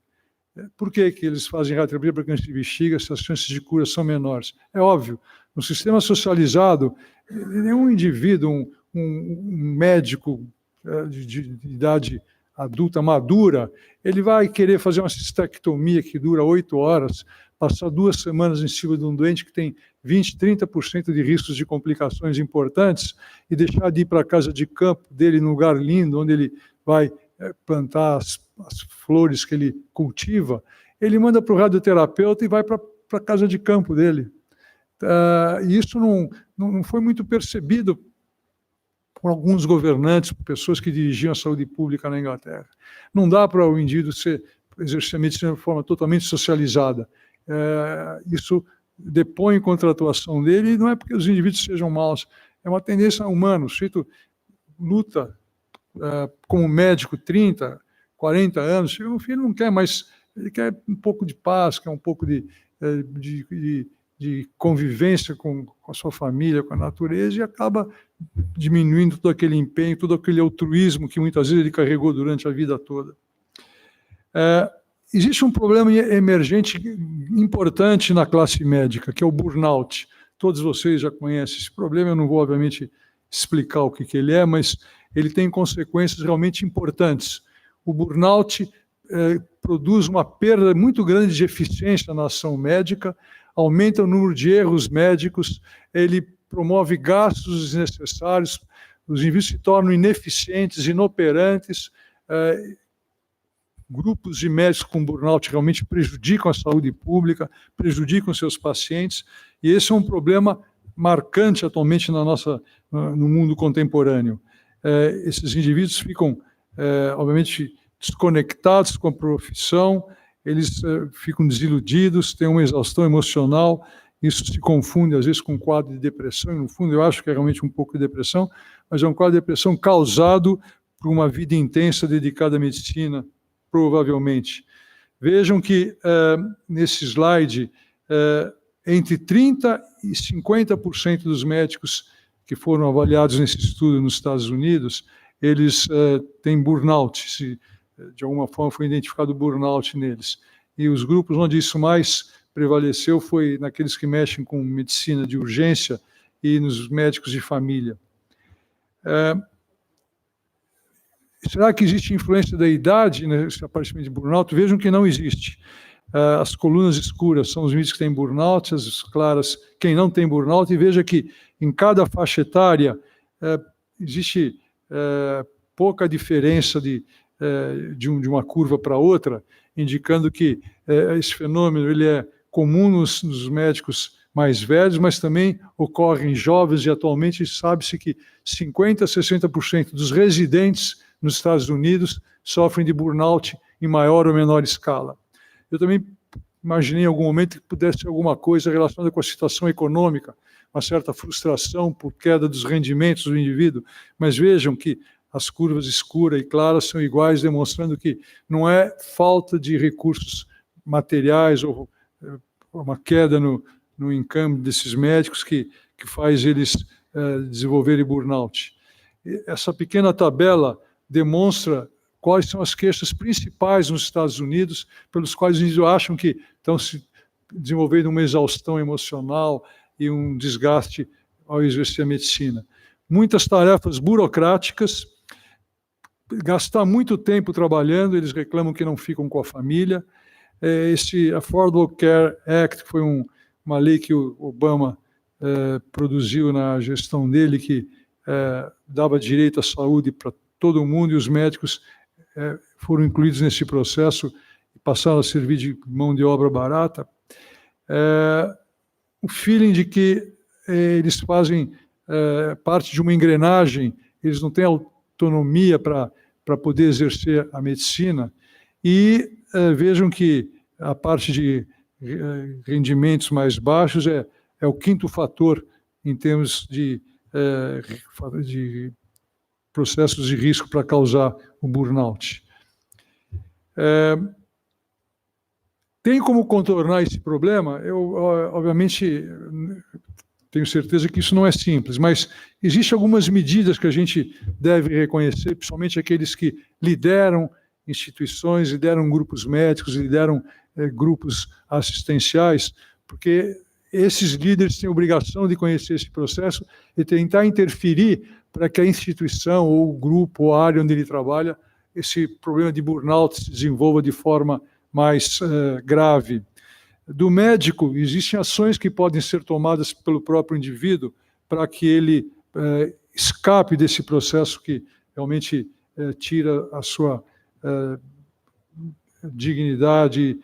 Por que eles fazem radioterapia para câncer de bexiga se as chances de cura são menores? É óbvio, no sistema socializado, nenhum indivíduo, um médico de idade adulta, madura, ele vai querer fazer uma cistectomia que dura 8 horas, passar 2 semanas em cima de um doente que tem 20%, 30% de riscos de complicações importantes e deixar de ir para a casa de campo dele, num lugar lindo, onde ele vai plantar as flores que ele cultiva, ele manda para o radioterapeuta e vai para a casa de campo dele. E isso não foi muito percebido por alguns governantes, por pessoas que dirigiam a saúde pública na Inglaterra. Não dá para o indivíduo exercer a medicina de forma totalmente socializada. Isso depõe contra a atuação dele, e não é porque os indivíduos sejam maus, é uma tendência humana. O sujeito luta como médico 30, 40 anos, chega no fim, ele não quer mais, ele quer um pouco de paz, quer um pouco de convivência com a sua família, com a natureza, e acaba diminuindo todo aquele empenho, todo aquele altruísmo que muitas vezes ele carregou durante a vida toda. Existe um problema emergente importante na classe médica, que é o burnout. Todos vocês já conhecem esse problema, eu não vou, obviamente, explicar o que ele é, mas ele tem consequências realmente importantes. O burnout produz uma perda muito grande de eficiência na ação médica, aumenta o número de erros médicos, ele promove gastos desnecessários, os indivíduos se tornam ineficientes, inoperantes, grupos de médicos com burnout realmente prejudicam a saúde pública, prejudicam seus pacientes, e esse é um problema marcante atualmente no mundo contemporâneo. Esses indivíduos ficam, obviamente, desconectados com a profissão, eles ficam desiludidos, têm uma exaustão emocional, isso se confunde às vezes com um quadro de depressão, e no fundo eu acho que é realmente um pouco de depressão, mas é um quadro de depressão causado por uma vida intensa dedicada à medicina, provavelmente. Vejam que nesse slide, entre 30% e 50% dos médicos que foram avaliados nesse estudo nos Estados Unidos, eles têm burnout, de alguma forma foi identificado burnout neles. E os grupos onde isso mais prevaleceu foi naqueles que mexem com medicina de urgência e nos médicos de família. Será que existe influência da idade nesse aparecimento de burnout? Vejam que não existe. As colunas escuras são os indivíduos que têm burnout, as claras quem não tem burnout, e veja que em cada faixa etária existe pouca diferença de uma curva para outra, indicando que esse fenômeno ele é comum nos médicos mais velhos, mas também ocorre em jovens, e atualmente sabe-se que 50% a 60% dos residentes nos Estados Unidos sofrem de burnout em maior ou menor escala. Eu também imaginei em algum momento que pudesse ter alguma coisa relacionada com a situação econômica, uma certa frustração por queda dos rendimentos do indivíduo, mas vejam que as curvas escuras e claras são iguais, demonstrando que não é falta de recursos materiais ou uma queda no income desses médicos que faz eles desenvolverem burnout. Essa pequena tabela demonstra quais são as queixas principais nos Estados Unidos, pelos quais eles acham que estão se desenvolvendo uma exaustão emocional e um desgaste ao exercer a medicina. Muitas tarefas burocráticas, gastar muito tempo trabalhando, eles reclamam que não ficam com a família. Esse Affordable Care Act, que foi uma lei que o Obama produziu na gestão dele, que dava direito à saúde para todo mundo, e os médicos foram incluídos nesse processo e passaram a servir de mão de obra barata. O feeling de que eles fazem parte de uma engrenagem, eles não têm autonomia para poder exercer a medicina, e vejam que a parte de rendimentos mais baixos é o quinto fator em termos de processos de risco para causar o burnout. Tem como contornar esse problema? Eu, obviamente, tenho certeza que isso não é simples, mas existem algumas medidas que a gente deve reconhecer, principalmente aqueles que lideram instituições, lideram grupos médicos, lideram grupos assistenciais, porque esses líderes têm a obrigação de conhecer esse processo e tentar interferir para que a instituição, ou o grupo, ou a área onde ele trabalha, esse problema de burnout se desenvolva de forma mais grave. Do médico, existem ações que podem ser tomadas pelo próprio indivíduo para que ele escape desse processo que realmente tira a sua dignidade,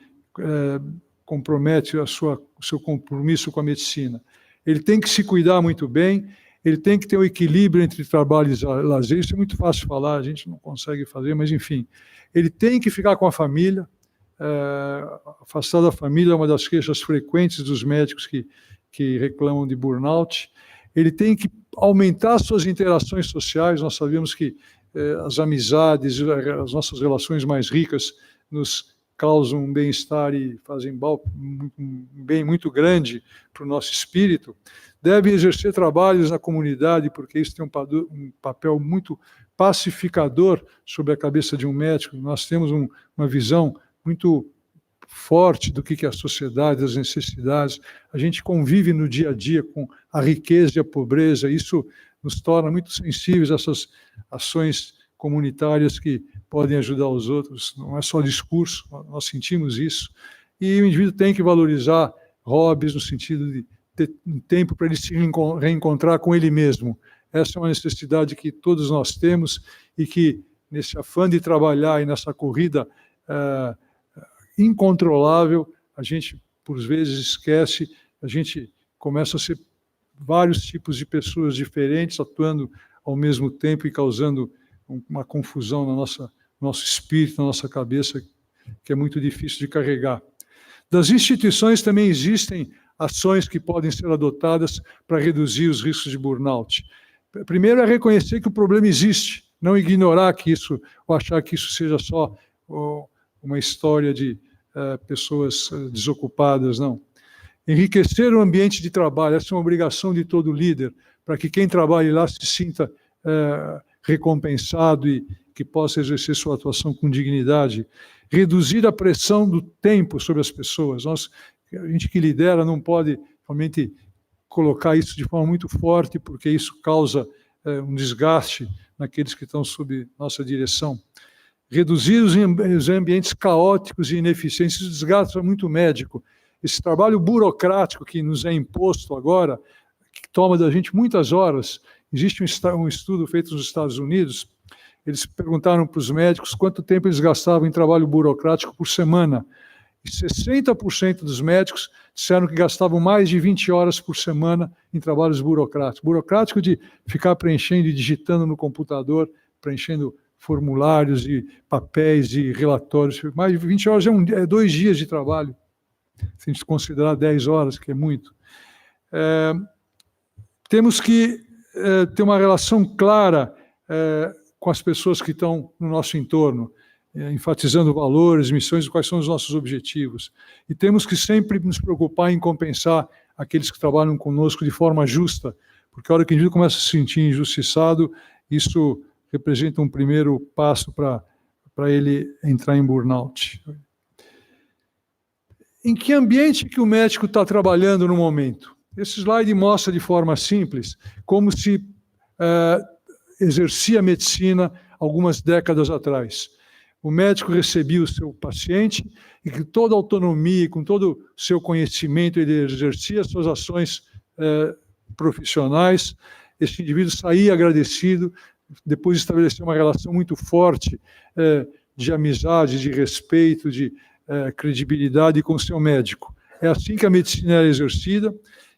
compromete o seu compromisso com a medicina. Ele tem que se cuidar muito bem, ele tem que ter um equilíbrio entre trabalho e lazer. Isso é muito fácil de falar, a gente não consegue fazer, mas enfim. Ele tem que ficar com a família, afastado da família é uma das queixas frequentes dos médicos que reclamam de burnout. Ele tem que aumentar suas interações sociais. Nós sabemos que as amizades, as nossas relações mais ricas nos causam um bem-estar e fazem um bem muito grande para o nosso espírito. Deve exercer trabalhos na comunidade, porque isso tem um papel muito pacificador sobre a cabeça de um médico. Nós temos uma visão muito forte do que é a sociedade, as necessidades. A gente convive no dia a dia com a riqueza e a pobreza. Isso nos torna muito sensíveis a essas ações comunitárias que podem ajudar os outros. Não é só discurso, nós sentimos isso. E o indivíduo tem que valorizar hobbies no sentido de ter um tempo para ele se reencontrar com ele mesmo. Essa é uma necessidade que todos nós temos e que, nesse afã de trabalhar e nessa corrida incontrolável, a gente, por vezes, esquece, a gente começa a ser vários tipos de pessoas diferentes atuando ao mesmo tempo e causando uma confusão no nosso espírito, na nossa cabeça, que é muito difícil de carregar. Das instituições também existem ações que podem ser adotadas para reduzir os riscos de burnout. Primeiro é reconhecer que o problema existe, não ignorar que isso, ou achar que isso seja só uma história de pessoas desocupadas, não. Enriquecer o ambiente de trabalho, essa é uma obrigação de todo líder, para que quem trabalhe lá se sinta recompensado e que possa exercer sua atuação com dignidade. Reduzir a pressão do tempo sobre as pessoas. A gente que lidera não pode realmente colocar isso de forma muito forte, porque isso causa um desgaste naqueles que estão sob nossa direção. Reduzir os ambientes caóticos e ineficientes, isso desgasta muito o médico. Esse trabalho burocrático que nos é imposto agora, que toma da gente muitas horas. Existe um estudo feito nos Estados Unidos, eles perguntaram para os médicos quanto tempo eles gastavam em trabalho burocrático por semana, E 60% dos médicos disseram que gastavam mais de 20 horas por semana em trabalhos burocráticos. Burocrático de ficar preenchendo e digitando no computador, preenchendo formulários e papéis e relatórios. Mais de 20 horas é 2 dias de trabalho, se a gente considerar 10 horas, que é muito. Temos que ter uma relação clara com as pessoas que estão no nosso entorno, enfatizando valores, missões e quais são os nossos objetivos. E temos que sempre nos preocupar em compensar aqueles que trabalham conosco de forma justa, porque a hora que o indivíduo começa a se sentir injustiçado, isso representa um primeiro passo para ele entrar em burnout. Em que ambiente que o médico está trabalhando no momento? Esse slide mostra de forma simples como se exercia a medicina algumas décadas atrás. O médico recebia o seu paciente e com toda a autonomia, com todo o seu conhecimento, ele exercia suas ações profissionais. Esse indivíduo saía agradecido, depois estabeleceu uma relação muito forte de amizade, de respeito, de credibilidade com o seu médico. É assim que a medicina era exercida.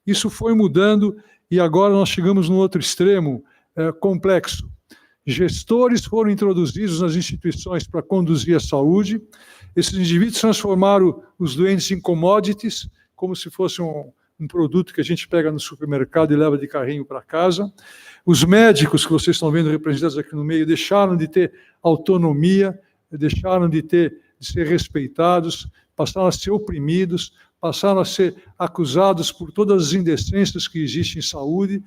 Isso foi mudando e agora nós chegamos no outro extremo complexo. Gestores foram introduzidos nas instituições para conduzir a saúde. Esses indivíduos transformaram os doentes em commodities, como se fosse um produto que a gente pega no supermercado e leva de carrinho para casa. Os médicos, que vocês estão vendo representados aqui no meio, deixaram de ter autonomia, deixaram de ser respeitados, passaram a ser oprimidos, passaram a ser acusados por todas as indecências que existem em saúde.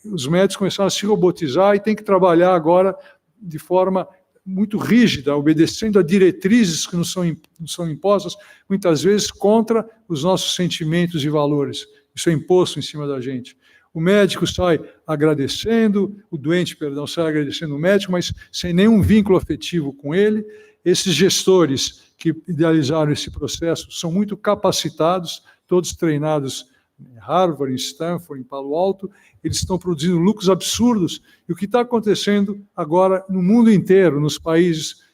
Os médicos começaram a se robotizar e têm que trabalhar agora de forma muito rígida, obedecendo a diretrizes que nos são impostas, muitas vezes contra os nossos sentimentos e valores. Isso é imposto em cima da gente. O médico sai agradecendo, o doente, perdão, sai agradecendo o médico, mas sem nenhum vínculo afetivo com ele. Esses gestores que idealizaram esse processo são muito capacitados, todos treinados em Harvard, em Stanford, em Palo Alto. Eles estão produzindo lucros absurdos. E o que está acontecendo agora no mundo inteiro, nos países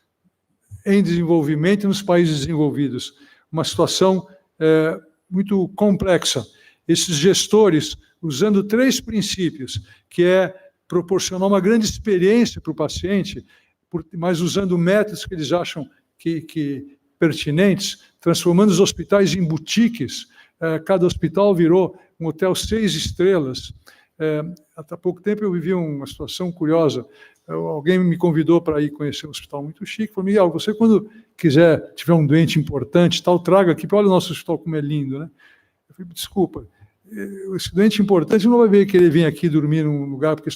em desenvolvimento e nos países desenvolvidos? Uma situação muito complexa. Esses gestores, usando 3 princípios, que é proporcionar uma grande experiência para o paciente, mas usando métodos que eles acham que pertinentes, transformando os hospitais em boutiques. Cada hospital virou um hotel 6 estrelas. Há pouco tempo eu vivi uma situação curiosa. Alguém me convidou para ir conhecer um hospital muito chique. Falei, Miguel, você quando tiver um doente importante, tal, traga aqui, olha o nosso hospital como é lindo, né? Eu falei, desculpa, esse doente importante não vai querer vir aqui dormir num lugar porque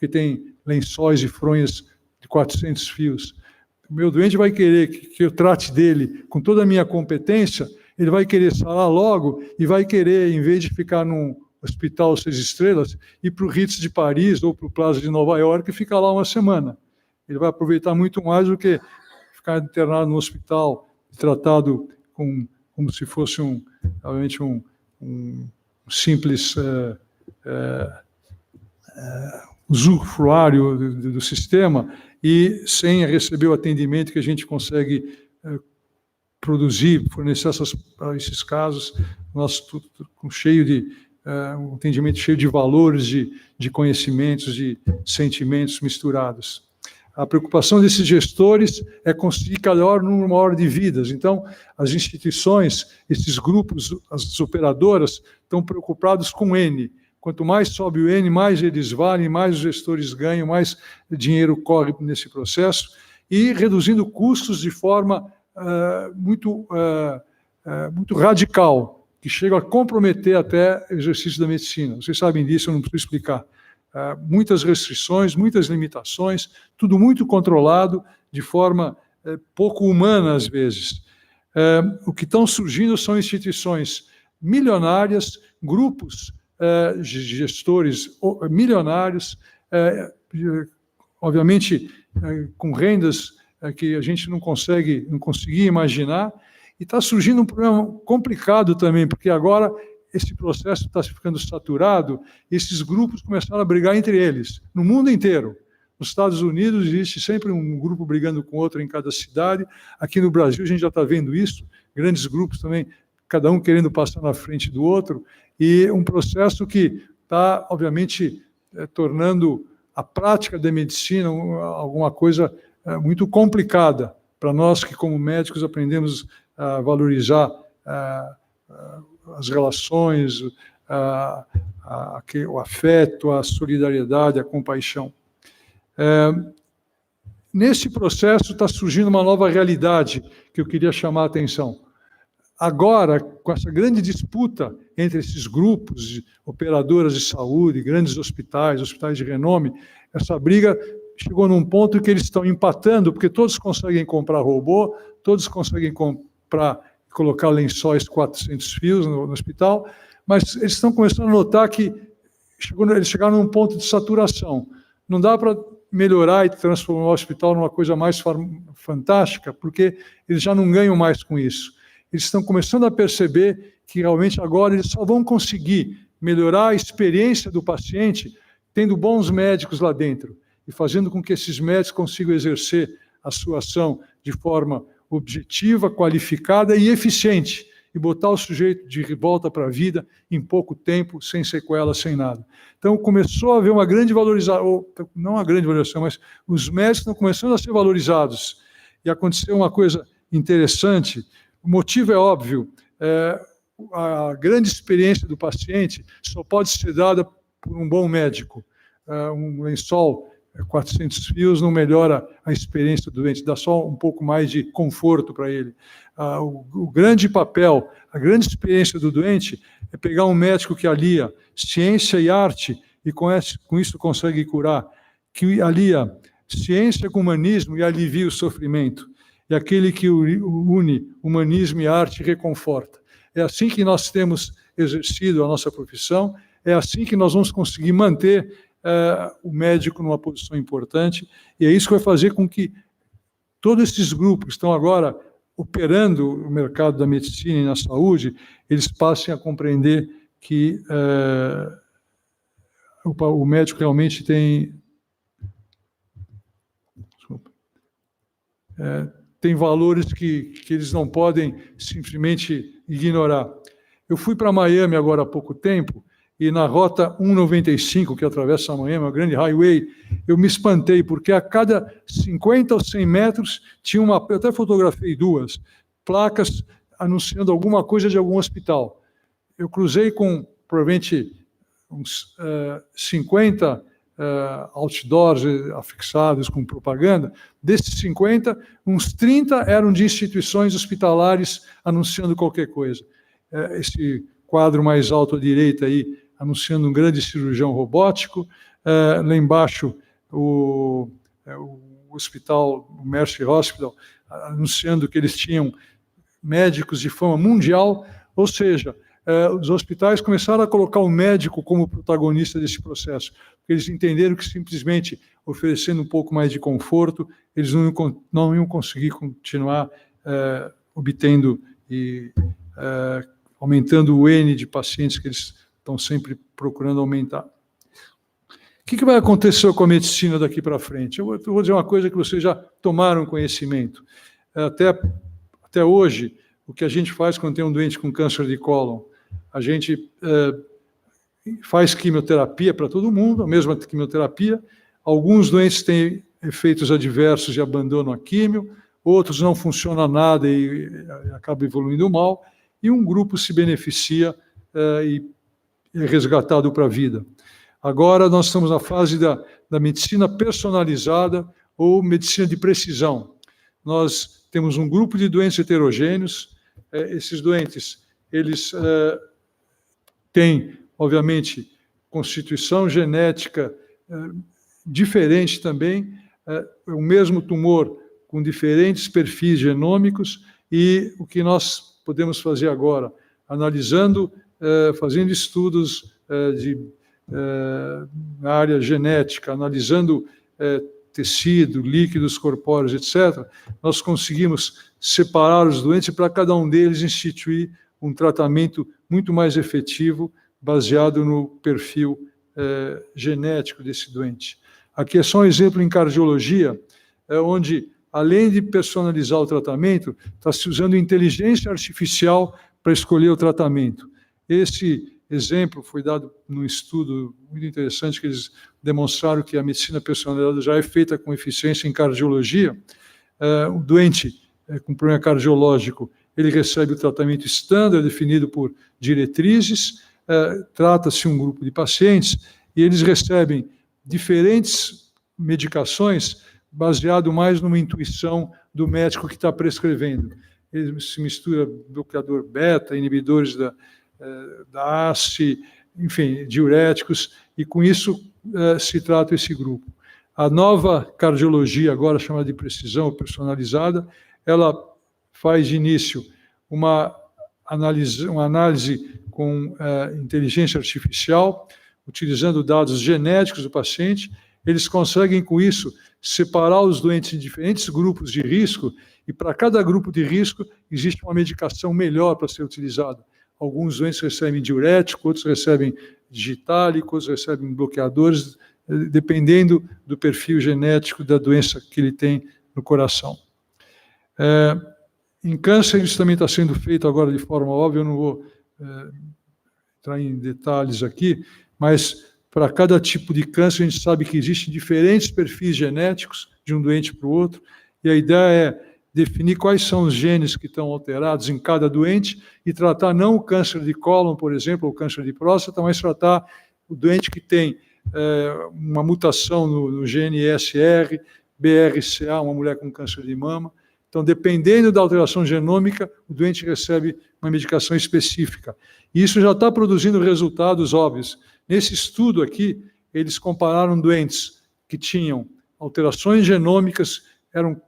tem lençóis e fronhas de 400 fios. O meu doente vai querer que eu trate dele com toda a minha competência, ele vai querer sarar logo e vai querer, em vez de ficar num hospital 6 estrelas, ir para o Ritz de Paris ou para o Plaza de Nova York e ficar lá uma semana. Ele vai aproveitar muito mais do que ficar internado no hospital, tratado como se fosse realmente um simples usufruário do sistema e sem receber o atendimento que a gente consegue produzir, fornecer esses casos, um atendimento cheio de valores, de conhecimentos, de sentimentos misturados. A preocupação desses gestores é conseguir cada hora uma hora de vidas. Então, as instituições, esses grupos, as operadoras, estão preocupados com N. Quanto mais sobe o N, mais eles valem, mais os gestores ganham, mais dinheiro corre nesse processo, e reduzindo custos de forma muito radical, que chega a comprometer até o exercício da medicina. Vocês sabem disso, eu não preciso explicar. Muitas restrições, muitas limitações, tudo muito controlado, de forma pouco humana, às vezes. O que estão surgindo são instituições milionárias, grupos de gestores milionários, obviamente com rendas que a gente não conseguia imaginar, e está surgindo um problema complicado também, porque agora esse processo está ficando saturado, esses grupos começaram a brigar entre eles, no mundo inteiro. Nos Estados Unidos existe sempre um grupo brigando com outro em cada cidade. Aqui no Brasil a gente já está vendo isso, grandes grupos também, cada um querendo passar na frente do outro, e um processo que está, obviamente, tornando a prática da medicina alguma coisa muito complicada para nós que, como médicos, aprendemos a valorizar as relações, o afeto, a solidariedade, a compaixão. Nesse processo está surgindo uma nova realidade que eu queria chamar a atenção. Agora, com essa grande disputa entre esses grupos, operadoras de saúde, grandes hospitais de renome, essa briga chegou num ponto que eles estão empatando, porque todos conseguem comprar robô, todos conseguem comprar, colocar lençóis 400 fios no hospital, mas eles estão começando a notar que eles chegaram num ponto de saturação. Não dá para melhorar e transformar o hospital numa coisa mais fantástica, porque eles já não ganham mais com isso. Eles estão começando a perceber que realmente agora eles só vão conseguir melhorar a experiência do paciente tendo bons médicos lá dentro e fazendo com que esses médicos consigam exercer a sua ação de forma objetiva, qualificada e eficiente, e botar o sujeito de volta para a vida em pouco tempo, sem sequelas, sem nada. Então, começou a haver uma grande valorização, não uma grande valorização, mas os médicos estão começando a ser valorizados. E aconteceu uma coisa interessante, o motivo é óbvio, a grande experiência do paciente só pode ser dada por um bom médico. Um lençol 400 fios não melhora a experiência do doente, dá só um pouco mais de conforto para ele. O grande papel, a grande experiência do doente é pegar um médico que alia ciência e arte e com isso consegue curar, que alia ciência com humanismo e alivia o sofrimento. É aquele que une humanismo e arte e reconforta. É assim que nós temos exercido a nossa profissão, é assim que nós vamos conseguir manter o médico numa posição importante, e é isso que vai fazer com que todos esses grupos que estão agora operando o mercado da medicina e na saúde, eles passem a compreender que o médico realmente tem valores que eles não podem simplesmente ignorar. Eu fui para Miami agora há pouco tempo, e na rota 195, que atravessa Miami, uma grande highway, eu me espantei, porque a cada 50 ou 100 metros tinha eu até fotografei 2 placas anunciando alguma coisa de algum hospital. Eu cruzei com, provavelmente, uns 50 outdoors afixados com propaganda. Desses 50, uns 30 eram de instituições hospitalares anunciando qualquer coisa. Esse quadro mais alto à direita aí, anunciando um grande cirurgião robótico. Lá embaixo, o hospital, o Mercy Hospital, anunciando que eles tinham médicos de fama mundial, ou seja, os hospitais começaram a colocar o médico como protagonista desse processo, porque eles entenderam que simplesmente oferecendo um pouco mais de conforto, eles não iam conseguir continuar obtendo e aumentando o N de pacientes que eles estão sempre procurando aumentar. O que vai acontecer com a medicina daqui para frente? Eu vou dizer uma coisa que vocês já tomaram conhecimento. Até hoje, o que a gente faz quando tem um doente com câncer de cólon, a gente faz quimioterapia para todo mundo, a mesma quimioterapia. Alguns doentes têm efeitos adversos e abandonam a quimio, outros não funciona nada e acaba evoluindo mal, e um grupo se beneficia e é resgatado para a vida. Agora nós estamos na fase da medicina personalizada ou medicina de precisão. Nós temos um grupo de doentes heterogêneos. Esses doentes, eles têm, obviamente, constituição genética diferente também, o mesmo tumor com diferentes perfis genômicos, e o que nós podemos fazer agora, analisando, fazendo estudos na área genética, analisando tecido, líquidos corpóreos, etc., nós conseguimos separar os doentes e para cada um deles instituir um tratamento muito mais efetivo, baseado no perfil genético desse doente. Aqui é só um exemplo em cardiologia, onde, além de personalizar o tratamento, está se usando inteligência artificial para escolher o tratamento. Esse exemplo foi dado num estudo muito interessante, que eles demonstraram que a medicina personalizada já é feita com eficiência em cardiologia. O doente com problema cardiológico, ele recebe o tratamento estándar, definido por diretrizes, trata-se um grupo de pacientes, e eles recebem diferentes medicações baseado mais numa intuição do médico que está prescrevendo. Ele se mistura bloqueador beta, inibidores da ACE, enfim, diuréticos, e com isso se trata esse grupo. A nova cardiologia, agora chamada de precisão personalizada, ela faz de início uma análise com inteligência artificial, utilizando dados genéticos do paciente. Eles conseguem, com isso, separar os doentes em diferentes grupos de risco, e para cada grupo de risco existe uma medicação melhor para ser utilizada. Alguns doentes recebem diurético, outros recebem digitálico, outros recebem bloqueadores, dependendo do perfil genético da doença que ele tem no coração. Em câncer, isso também está sendo feito agora de forma óbvia, eu não vou entrar em detalhes aqui, mas para cada tipo de câncer, a gente sabe que existem diferentes perfis genéticos de um doente para o outro, e a ideia é definir quais são os genes que estão alterados em cada doente e tratar não o câncer de cólon, por exemplo, ou o câncer de próstata, mas tratar o doente que tem uma mutação no gene ESR, BRCA, uma mulher com câncer de mama. Então, dependendo da alteração genômica, o doente recebe uma medicação específica. E isso já está produzindo resultados óbvios. Nesse estudo aqui, eles compararam doentes que tinham alterações genômicas, eram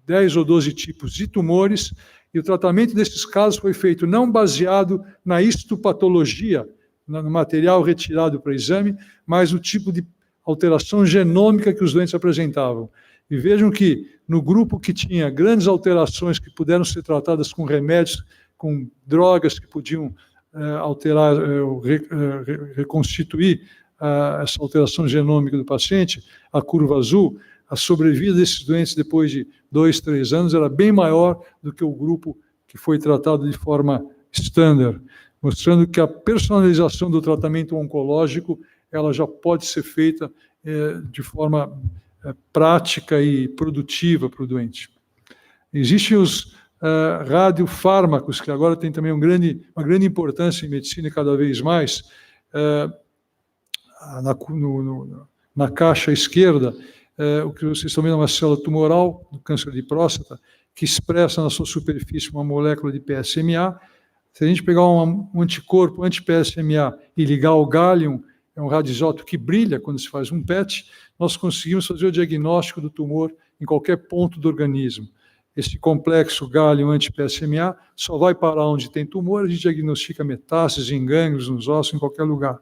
10 ou 12 tipos de tumores, e o tratamento desses casos foi feito não baseado na histopatologia, no material retirado para exame, mas no tipo de alteração genômica que os doentes apresentavam. E vejam que, no grupo que tinha grandes alterações que puderam ser tratadas com remédios, com drogas que podiam alterar, reconstituir essa alteração genômica do paciente, a curva azul, a sobrevida desses doentes depois de 2, 3 anos era bem maior do que o grupo que foi tratado de forma estándar, mostrando que a personalização do tratamento oncológico ela já pode ser feita de forma prática e produtiva para o doente. Existem os radiofármacos, que agora tem também uma grande importância em medicina e cada vez mais. Na caixa esquerda, o que vocês estão vendo é uma célula tumoral do câncer de próstata, que expressa na sua superfície uma molécula de PSMA. Se a gente pegar um anticorpo anti-PSMA e ligar ao gálium, é um radioisótopo que brilha quando se faz um PET, nós conseguimos fazer o diagnóstico do tumor em qualquer ponto do organismo. Esse complexo gálium anti-PSMA só vai parar onde tem tumor, a gente diagnostica metástases em gânglios, nos ossos, em qualquer lugar.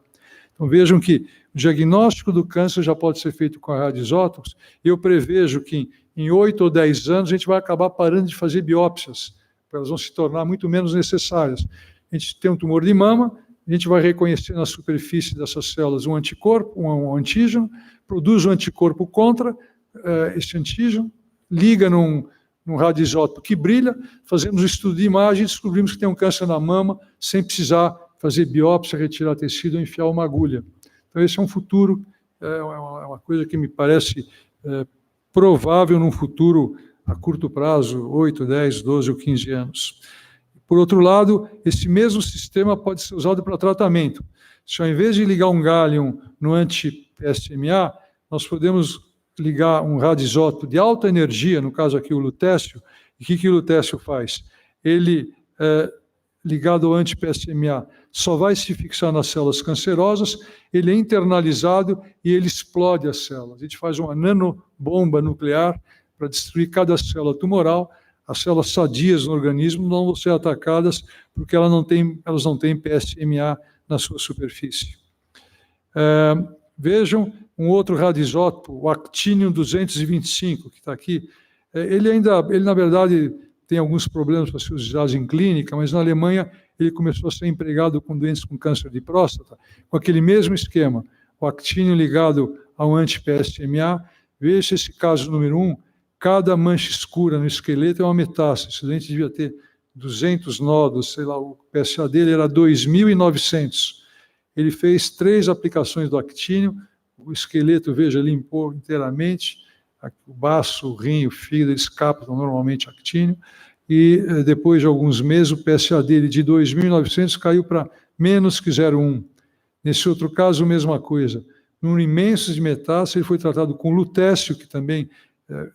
Então vejam que o diagnóstico do câncer já pode ser feito com radioisótopos, e eu prevejo que em 8 ou 10 anos a gente vai acabar parando de fazer biópsias, elas vão se tornar muito menos necessárias. A gente tem um tumor de mama, a gente vai reconhecer na superfície dessas células um anticorpo, um antígeno, produz um anticorpo contra esse antígeno, liga num radioisótopo que brilha, fazemos um estudo de imagem e descobrimos que tem um câncer na mama, sem precisar fazer biópsia, retirar tecido ou enfiar uma agulha. Então, esse é um futuro, é uma coisa que me parece provável num futuro a curto prazo, 8, 10, 12 ou 15 anos. Por outro lado, esse mesmo sistema pode ser usado para tratamento. Se ao invés de ligar um gálium no anti-PSMA, nós podemos ligar um radioisótopo de alta energia, no caso aqui o lutécio. E o que o lutécio faz? Ele, ligado ao anti-PSMA, só vai se fixar nas células cancerosas, ele é internalizado e ele explode as células. A gente faz uma nanobomba nuclear para destruir cada célula tumoral. As células sadias no organismo não vão ser atacadas porque elas não têm PSMA na sua superfície. Vejam um outro radioisótopo, o actínio-225, que está aqui. Ele, na verdade, tem alguns problemas para ser usado em clínica, mas na Alemanha ele começou a ser empregado com doentes com câncer de próstata, com aquele mesmo esquema. o actínio ligado ao anti-PSMA. Veja esse caso número 1, cada mancha escura no esqueleto é uma metástase. Esse doente devia ter 200 nódulos, sei lá, o PSA dele era 2.900. Ele fez 3 aplicações do actínio, o esqueleto, veja, limpou inteiramente, o baço, o rim, o fígado, eles captam normalmente actínio, e depois de alguns meses o PSA dele de 2.900 caiu para menos que 0,1. Nesse outro caso, a mesma coisa. Número imenso de metástase, ele foi tratado com lutécio, que também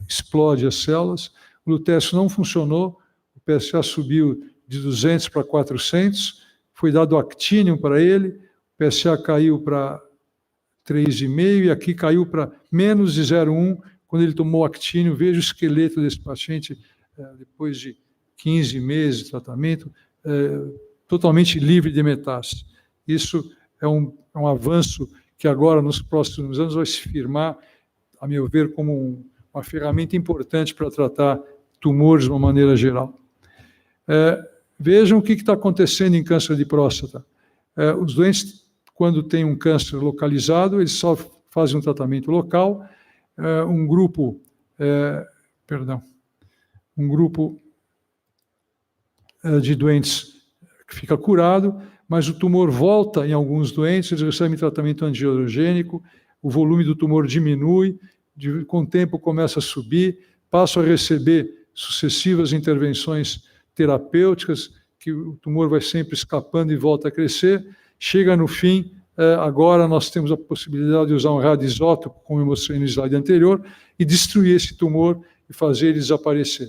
explode as células. O lutécio não funcionou, o PSA subiu de 200 para 400, foi dado actínio para ele, o PSA caiu para 3,5 e aqui caiu para menos de 0,1 quando ele tomou actínio. Veja o esqueleto desse paciente depois de 15 meses de tratamento, totalmente livre de metástase. Isso é um avanço que agora, nos próximos anos, vai se firmar, a meu ver, como uma ferramenta importante para tratar tumores de uma maneira geral. Vejam o que está acontecendo em câncer de próstata. Os doentes, quando têm um câncer localizado, eles só fazem um tratamento local. Um grupo de doentes que fica curado, mas o tumor volta em alguns doentes, eles recebem tratamento antiandrogênico, o volume do tumor diminui, com o tempo começa a subir, passam a receber sucessivas intervenções terapêuticas, que o tumor vai sempre escapando e volta a crescer, chega no fim, agora nós temos a possibilidade de usar um radioisótopo, como eu mostrei no slide anterior, e destruir esse tumor e fazer ele desaparecer.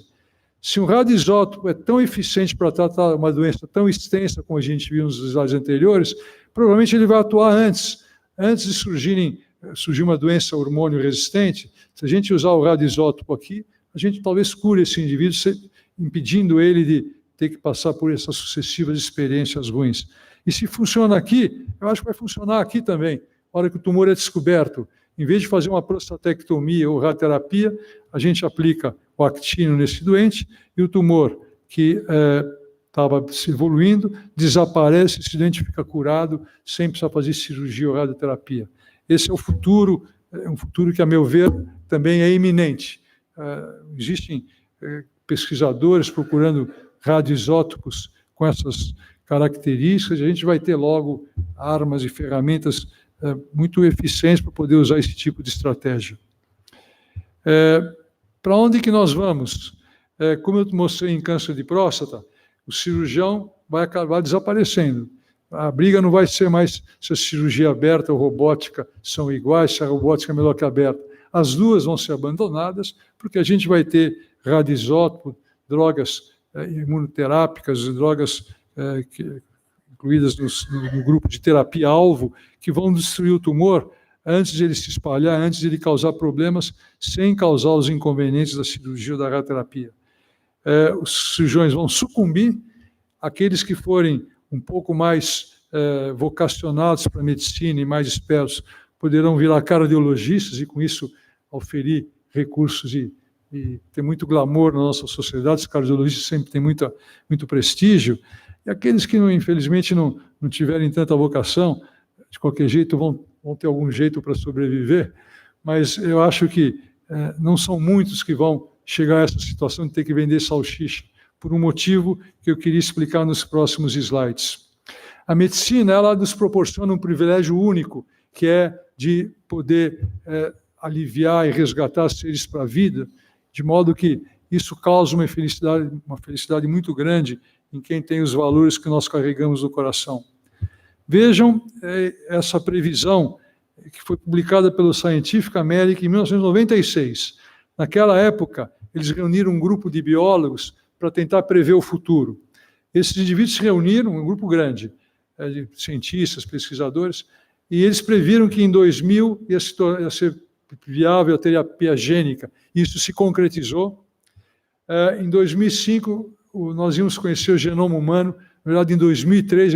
Se um radioisótopo é tão eficiente para tratar uma doença tão extensa como a gente viu nos slides anteriores, provavelmente ele vai atuar antes de surgir uma doença hormônio resistente. Se a gente usar o radioisótopo aqui, a gente talvez cure esse indivíduo, impedindo ele de ter que passar por essas sucessivas experiências ruins. E se funciona aqui, eu acho que vai funcionar aqui também. Na hora que o tumor é descoberto, em vez de fazer uma prostatectomia ou radioterapia, a gente aplica o actínio nesse doente e o tumor que estava se evoluindo desaparece, esse doente fica curado sem precisar fazer cirurgia ou radioterapia. Esse é o futuro, um futuro que, a meu ver, também é iminente. Existem pesquisadores procurando radioisótopos com essas características, e a gente vai ter logo armas e ferramentas muito eficientes para poder usar esse tipo de estratégia. Para onde que nós vamos? Como eu mostrei em câncer de próstata, o cirurgião vai acabar desaparecendo. A briga não vai ser mais se a cirurgia aberta ou robótica são iguais, se a robótica é melhor que a aberta. As duas vão ser abandonadas, porque a gente vai ter radioisótopo, drogas imunoterápicas, drogas incluídas no grupo de terapia-alvo, que vão destruir o tumor antes de ele se espalhar, antes de ele causar problemas, sem causar os inconvenientes da cirurgia ou da radioterapia. Os cirurgiões vão sucumbir, aqueles que forem um pouco mais vocacionados para a medicina e mais espertos poderão virar cardiologistas e, com isso, oferir recursos e ter muito glamour na nossa sociedade. Os cardiologistas sempre têm muito prestígio. E aqueles que, infelizmente, não tiverem tanta vocação, de qualquer jeito, vão ter algum jeito para sobreviver, mas eu acho que não são muitos que vão chegar a essa situação de ter que vender salsicha, por um motivo que eu queria explicar nos próximos slides. A medicina, ela nos proporciona um privilégio único, que é de poder aliviar e resgatar seres para a vida, de modo que isso causa uma felicidade muito grande em quem tem os valores que nós carregamos no coração. Vejam essa previsão que foi publicada pelo Scientific American em 1996. Naquela época, eles reuniram um grupo de biólogos para tentar prever o futuro. Esses indivíduos se reuniram, um grupo grande, de cientistas, pesquisadores, e eles previram que em 2000 ia ser viável a terapia gênica. Isso se concretizou. Em 2005, nós íamos conhecer o genoma humano. Na verdade, em 2003,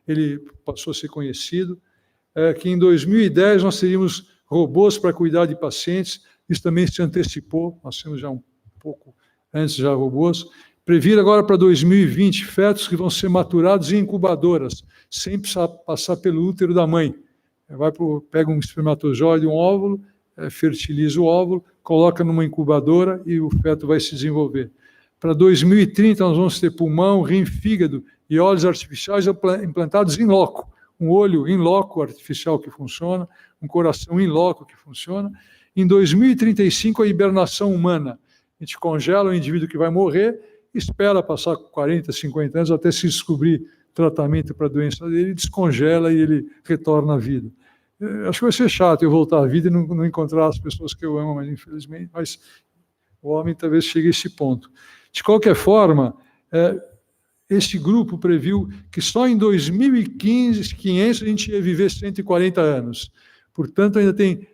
ele passou a ser conhecido. Que em 2010 nós teríamos robôs para cuidar de pacientes. Isso também se antecipou. Nós temos já um pouco antes já robôs. Previram agora para 2020 fetos que vão ser maturados em incubadoras, sem precisar passar pelo útero da mãe. pega um espermatozoide, um óvulo, fertiliza o óvulo, coloca numa incubadora e o feto vai se desenvolver. Para 2030, nós vamos ter pulmão, rim, fígado e olhos artificiais implantados em loco. Um olho in loco artificial que funciona, um coração in loco que funciona. Em 2035, a hibernação humana. A gente congela o indivíduo que vai morrer, espera passar 40, 50 anos até se descobrir tratamento para a doença dele, descongela e ele retorna à vida. Acho que vai ser chato eu voltar à vida e não encontrar as pessoas que eu amo, mas infelizmente, mas o homem talvez chegue a esse ponto. De qualquer forma, este grupo previu que só em 2015, 500, a gente ia viver 140 anos. Portanto, ainda tem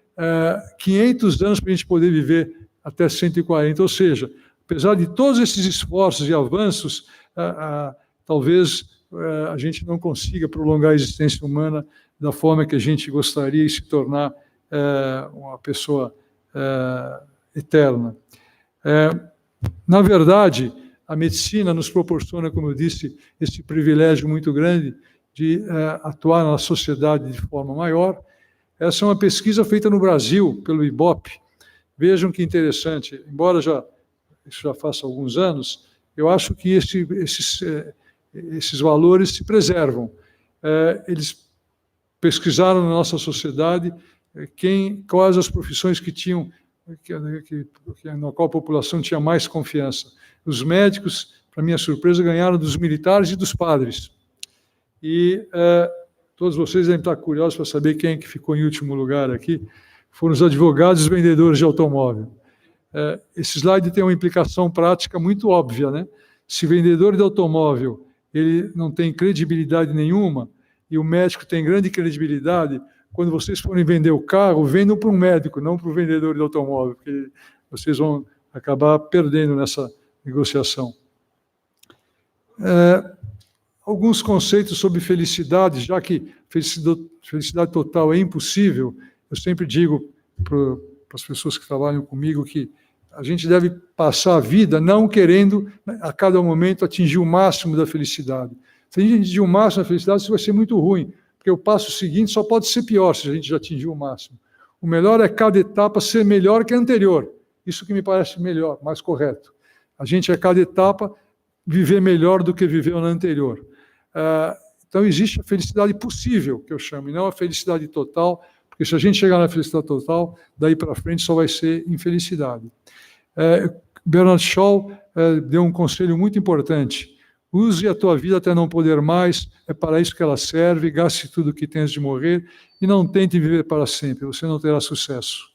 500 anos para a gente poder viver até 140. Ou seja, apesar de todos esses esforços e avanços, talvez a gente não consiga prolongar a existência humana da forma que a gente gostaria e se tornar uma pessoa eterna. Na verdade, a medicina nos proporciona, como eu disse, esse privilégio muito grande de atuar na sociedade de forma maior. Essa é uma pesquisa feita no Brasil, pelo IBOP. Vejam que interessante, embora isso já faça alguns anos, eu acho que esses valores se preservam. Eles pesquisaram na nossa sociedade quais as profissões que tinham, na qual a população tinha mais confiança. Os médicos, para minha surpresa, ganharam dos militares e dos padres. E todos vocês devem estar curiosos para saber quem que ficou em último lugar aqui. Foram os advogados e os vendedores de automóvel. Esse slide tem uma implicação prática muito óbvia, né? Se o vendedor de automóvel ele não tem credibilidade nenhuma e o médico tem grande credibilidade, quando vocês forem vender o carro, vendam para um médico, não para o vendedor de automóvel, porque vocês vão acabar perdendo nessa negociação. Alguns conceitos sobre felicidade, já que felicidade total é impossível, eu sempre digo para as pessoas que trabalham comigo que a gente deve passar a vida não querendo, a cada momento, atingir o máximo da felicidade. Se a gente atingir o máximo da felicidade, isso vai ser muito ruim, porque o passo seguinte só pode ser pior se a gente já atingiu o máximo. O melhor é cada etapa ser melhor que a anterior. Isso que me parece melhor, mais correto. A gente, a cada etapa, viver melhor do que viveu na anterior. Então, existe a felicidade possível, que eu chamo, e não a felicidade total, porque se a gente chegar na felicidade total, daí para frente só vai ser infelicidade. Bernard Shaw deu um conselho muito importante. Use a tua vida até não poder mais, é para isso que ela serve, gaste tudo o que tens de morrer e não tente viver para sempre, você não terá sucesso.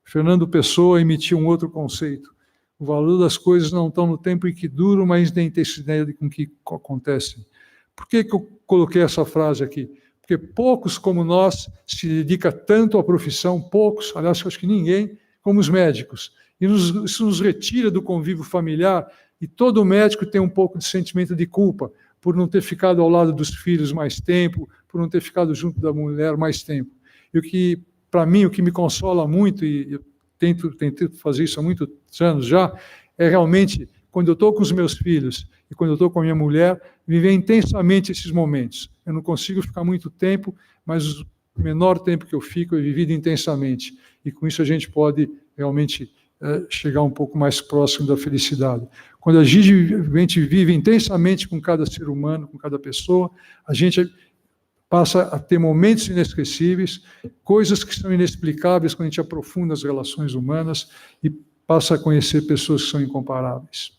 Fernando Pessoa emitiu um outro conceito. O valor das coisas não está no tempo em que duram, mas na intensidade com que acontecem. Por que eu coloquei essa frase aqui? Porque poucos como nós se dedicam tanto à profissão, poucos, aliás, acho que ninguém, como os médicos. E isso nos retira do convívio familiar, e todo médico tem um pouco de sentimento de culpa por não ter ficado ao lado dos filhos mais tempo, por não ter ficado junto da mulher mais tempo. E o que, para mim, o que me consola muito, e eu tento fazer isso há muitos anos já, é realmente, quando eu estou com os meus filhos e quando eu estou com a minha mulher, viver intensamente esses momentos. Eu não consigo ficar muito tempo, mas o menor tempo que eu fico é vivido intensamente. E com isso a gente pode realmente chegar um pouco mais próximo da felicidade. Quando a gente vive intensamente com cada ser humano, com cada pessoa, a gente passa a ter momentos inesquecíveis, coisas que são inexplicáveis quando a gente aprofunda as relações humanas e passa a conhecer pessoas que são incomparáveis.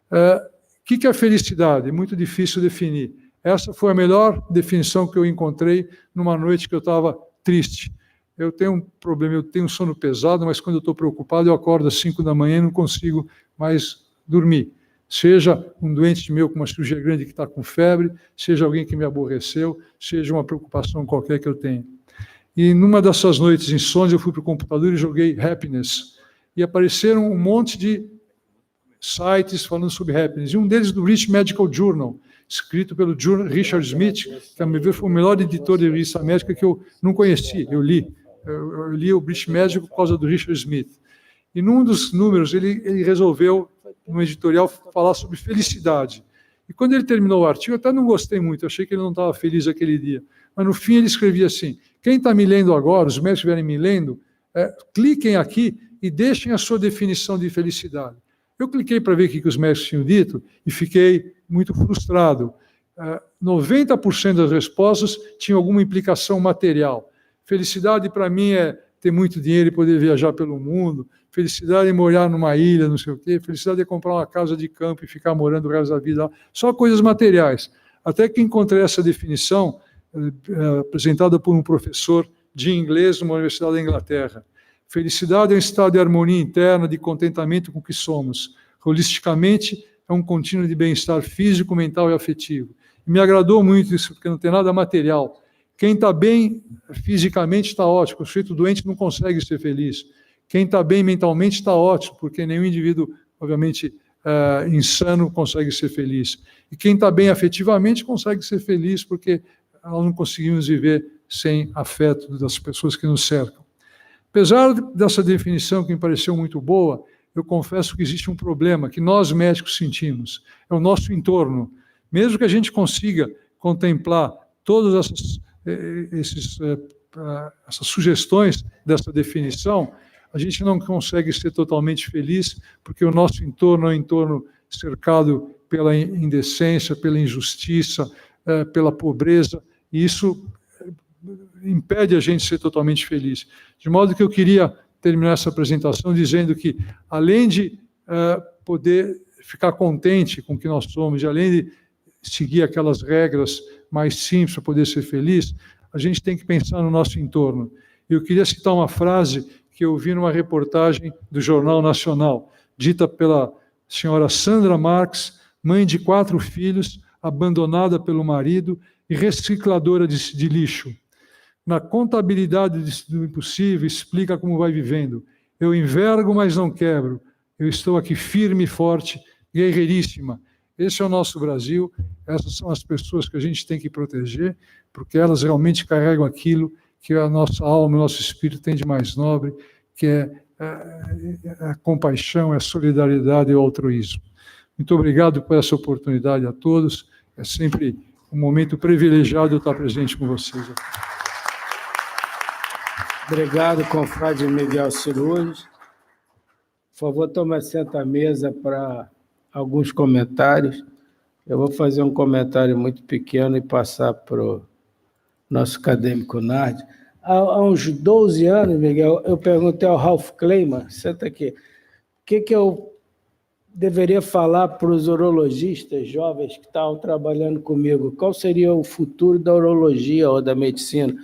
O que é a felicidade? É muito difícil definir. Essa foi a melhor definição que eu encontrei numa noite que eu estava triste. Eu tenho um problema, eu tenho um sono pesado, mas quando eu estou preocupado, eu acordo às 5 da manhã e não consigo mais dormir. Seja um doente meu com uma cirurgia grande que está com febre, seja alguém que me aborreceu, seja uma preocupação qualquer que eu tenha. E numa dessas noites insônias, eu fui para o computador e joguei Happiness. E apareceram um monte de sites falando sobre happiness. E um deles do British Medical Journal, escrito pelo Richard Smith, que a meu ver foi o melhor editor de revista médica que eu não conheci, eu li. Eu li o British Medical por causa do Richard Smith. E num dos números, ele resolveu, no editorial, falar sobre felicidade. E quando ele terminou o artigo, eu até não gostei muito, eu achei que ele não estava feliz aquele dia. mas no fim ele escrevia assim: quem está me lendo agora, os médicos que estiverem me lendo, cliquem aqui e deixem a sua definição de felicidade. Eu cliquei para ver o que os médicos tinham dito e fiquei muito frustrado. 90% das respostas tinham alguma implicação material. Felicidade, para mim, é ter muito dinheiro e poder viajar pelo mundo. Felicidade é morar numa ilha, não sei o quê. Felicidade é comprar uma casa de campo e ficar morando o resto da vida lá. Só coisas materiais. Até que encontrei essa definição apresentada por um professor de inglês numa universidade da Inglaterra. Felicidade é um estado de harmonia interna, de contentamento com o que somos. Holisticamente, é um contínuo de bem-estar físico, mental e afetivo. E me agradou muito isso, porque não tem nada material. Quem está bem fisicamente está ótimo, o sujeito doente não consegue ser feliz. Quem está bem mentalmente está ótimo, porque nenhum indivíduo, obviamente, insano consegue ser feliz. E quem está bem afetivamente consegue ser feliz, porque nós não conseguimos viver sem afeto das pessoas que nos cercam. Apesar dessa definição que me pareceu muito boa, eu confesso que existe um problema que nós médicos sentimos, é o nosso entorno. Mesmo que a gente consiga contemplar todas essas sugestões dessa definição, a gente não consegue ser totalmente feliz, porque o nosso entorno é um entorno cercado pela indecência, pela injustiça, pela pobreza, e isso impede a gente de ser totalmente feliz. De modo que eu queria terminar essa apresentação dizendo que, além de poder ficar contente com o que nós somos, e além de seguir aquelas regras mais simples para poder ser feliz, a gente tem que pensar no nosso entorno. Eu queria citar uma frase que eu vi numa reportagem do Jornal Nacional, dita pela senhora Sandra Marques, mãe de 4 filhos, abandonada pelo marido e recicladora de lixo. Na contabilidade do impossível, explica como vai vivendo. Eu envergo, mas não quebro. Eu estou aqui firme e forte, guerreiríssima. Esse é o nosso Brasil, essas são as pessoas que a gente tem que proteger, porque elas realmente carregam aquilo que a nossa alma, o nosso espírito tem de mais nobre, que é a compaixão, a solidariedade e o altruísmo. Muito obrigado por essa oportunidade a todos. É sempre um momento privilegiado eu estar presente com vocês. Obrigado, confrade Miguel Cirúrgico. Por favor, tome assento à mesa para alguns comentários. Eu vou fazer um comentário muito pequeno e passar para o nosso acadêmico Nardi. Há uns 12 anos, Miguel, eu perguntei ao Ralph Kleiman, senta aqui, o que eu deveria falar para os urologistas jovens que estavam trabalhando comigo? Qual seria o futuro da urologia ou da medicina?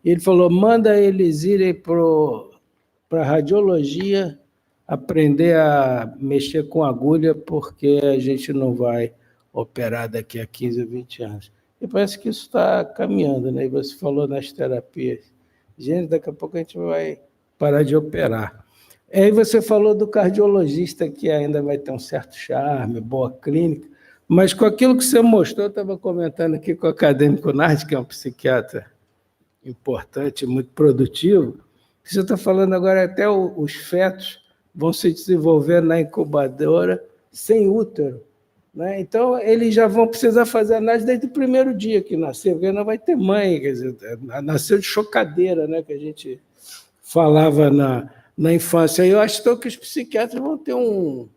E ele falou, manda eles irem para a radiologia, aprender a mexer com agulha, porque a gente não vai operar daqui a 15 ou 20 anos. E parece que isso está caminhando, né? E você falou nas terapias. Gente, daqui a pouco a gente vai parar de operar. E aí você falou do cardiologista, que ainda vai ter um certo charme, boa clínica, mas com aquilo que você mostrou, eu estava comentando aqui com o acadêmico Nardi, que é um psiquiatra importante, muito produtivo, que você está falando agora até os fetos vão se desenvolver na incubadora sem útero, né? Então, eles já vão precisar fazer análise desde o primeiro dia que nasceu, porque não vai ter mãe, quer dizer, nasceu de chocadeira, né, que a gente falava na infância. E eu acho que os psiquiatras vão ter um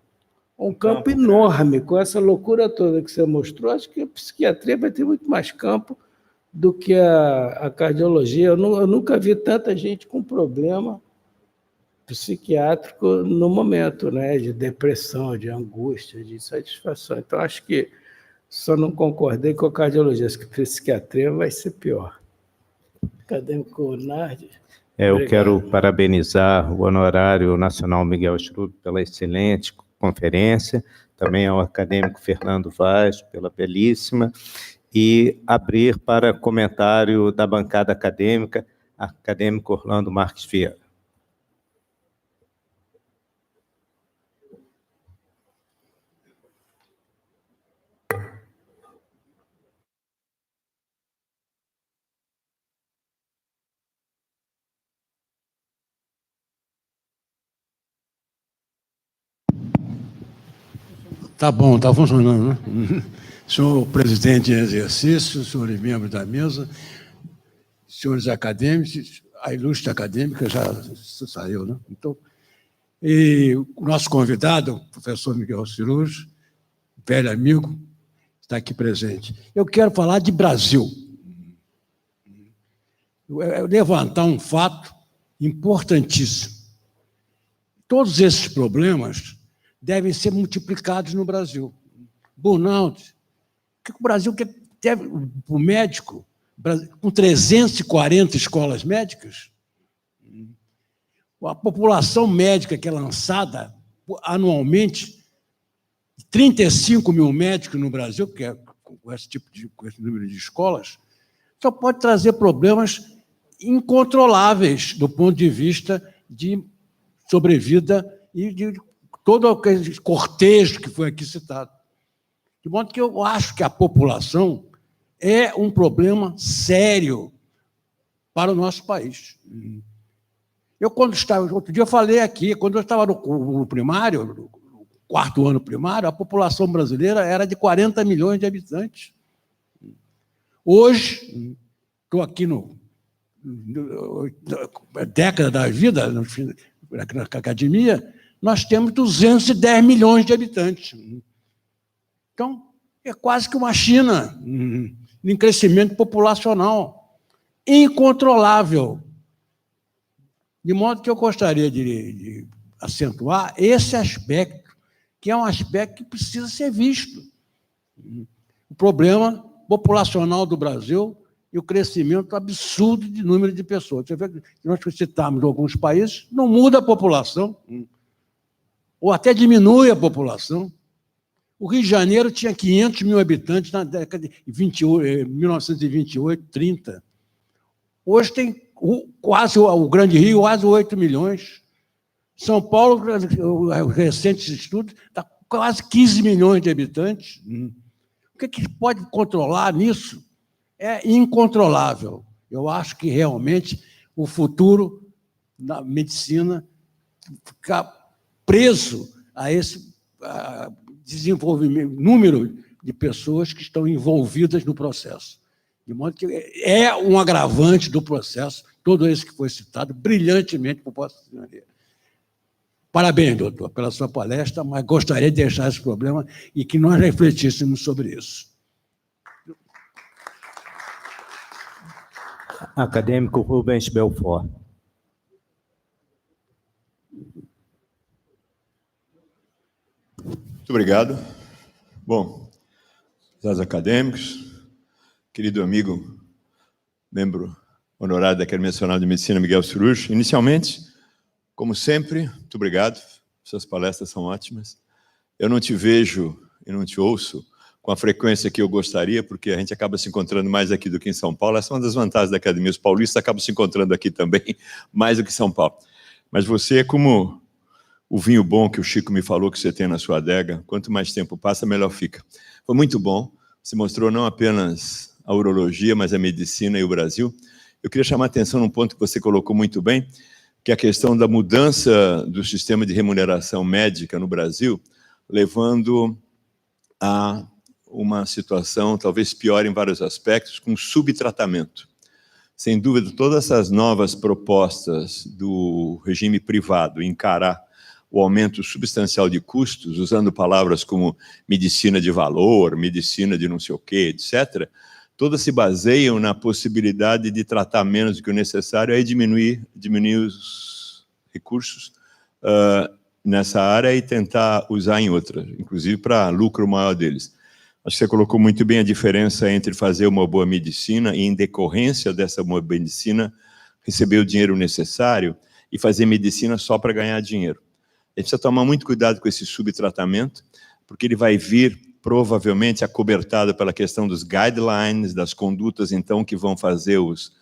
campo enorme com essa loucura toda que você mostrou. Acho que a psiquiatria vai ter muito mais campo do que a cardiologia. Eu nunca vi tanta gente com problema psiquiátrico no momento, né, de depressão, de angústia, de insatisfação. Então, acho que só não concordei com a cardiologia, acho que a psiquiatria vai ser pior. Acadêmico Nardi. Eu quero parabenizar o Honorário Nacional Miguel Cirúrgico pela excelente conferência, também ao acadêmico Fernando Vaz pela belíssima, e abrir para comentário da bancada acadêmica, acadêmico Orlando Marques Vieira. Tá bom, está funcionando, né? Senhor presidente em exercício, senhores membros da mesa, senhores acadêmicos, a ilustre acadêmica já saiu, né? Então, e o nosso convidado, o professor Miguel Cirus, velho amigo, está aqui presente. Eu quero falar de Brasil. Levantar um fato importantíssimo. Todos esses problemas devem ser multiplicados no Brasil. Burnout. O que o Brasil quer? O médico, com 340 escolas médicas, a população médica que é lançada anualmente, 35 mil médicos no Brasil, que é com esse número de escolas, só pode trazer problemas incontroláveis do ponto de vista de sobrevida e de todo aquele cortejo que foi aqui citado. De modo que eu acho que a população é um problema sério para o nosso país. Outro dia eu falei aqui, quando eu estava no primário, no quarto ano primário, a população brasileira era de 40 milhões de habitantes. Hoje, estou aqui na década da vida, na academia, nós temos 210 milhões de habitantes. Então, é quase que uma China em crescimento populacional incontrolável. De modo que eu gostaria de acentuar esse aspecto, que é um aspecto que precisa ser visto. O problema populacional do Brasil e o crescimento absurdo de número de pessoas. Você vê que nós citamos alguns países, não muda a população, ou até diminui a população. O Rio de Janeiro tinha 500 mil habitantes na década de 1928, 30. Hoje tem quase o Grande Rio, quase 8 milhões. São Paulo, os recentes estudos, está quase 15 milhões de habitantes. O que pode controlar nisso é incontrolável. Eu acho que realmente o futuro da medicina fica preso a esse desenvolvimento, número de pessoas que estão envolvidas no processo. De modo que é um agravante do processo, todo esse que foi citado brilhantemente por Vossa Senhoria. Parabéns, doutor, pela sua palestra, mas gostaria de deixar esse problema e que nós refletíssemos sobre isso. Acadêmico Rubens Belfort. Muito obrigado. Bom, os acadêmicos, querido amigo, membro honorário da Academia Nacional de Medicina, Miguel Cirus, inicialmente, como sempre, muito obrigado, suas palestras são ótimas. Eu não te vejo e não te ouço com a frequência que eu gostaria, porque a gente acaba se encontrando mais aqui do que em São Paulo. Essa é uma das vantagens da Academia. Os paulistas acabam se encontrando aqui também, mais do que em São Paulo. Mas você é como o vinho bom que o Chico me falou que você tem na sua adega. Quanto mais tempo passa, melhor fica. Foi muito bom. Você mostrou não apenas a urologia, mas a medicina e o Brasil. Eu queria chamar a atenção num ponto que você colocou muito bem, que é a questão da mudança do sistema de remuneração médica no Brasil, levando a uma situação talvez pior em vários aspectos, com subtratamento. Sem dúvida, todas essas novas propostas do regime privado encarar o aumento substancial de custos, usando palavras como medicina de valor, medicina de não sei o quê, etc., todas se baseiam na possibilidade de tratar menos do que o necessário e diminuir os recursos nessa área e tentar usar em outra, inclusive para lucro maior deles. Acho que você colocou muito bem a diferença entre fazer uma boa medicina e, em decorrência dessa boa medicina, receber o dinheiro necessário e fazer medicina só para ganhar dinheiro. A gente precisa tomar muito cuidado com esse subtratamento, porque ele vai vir, provavelmente, acobertado pela questão dos guidelines, das condutas, então, que vão fazer os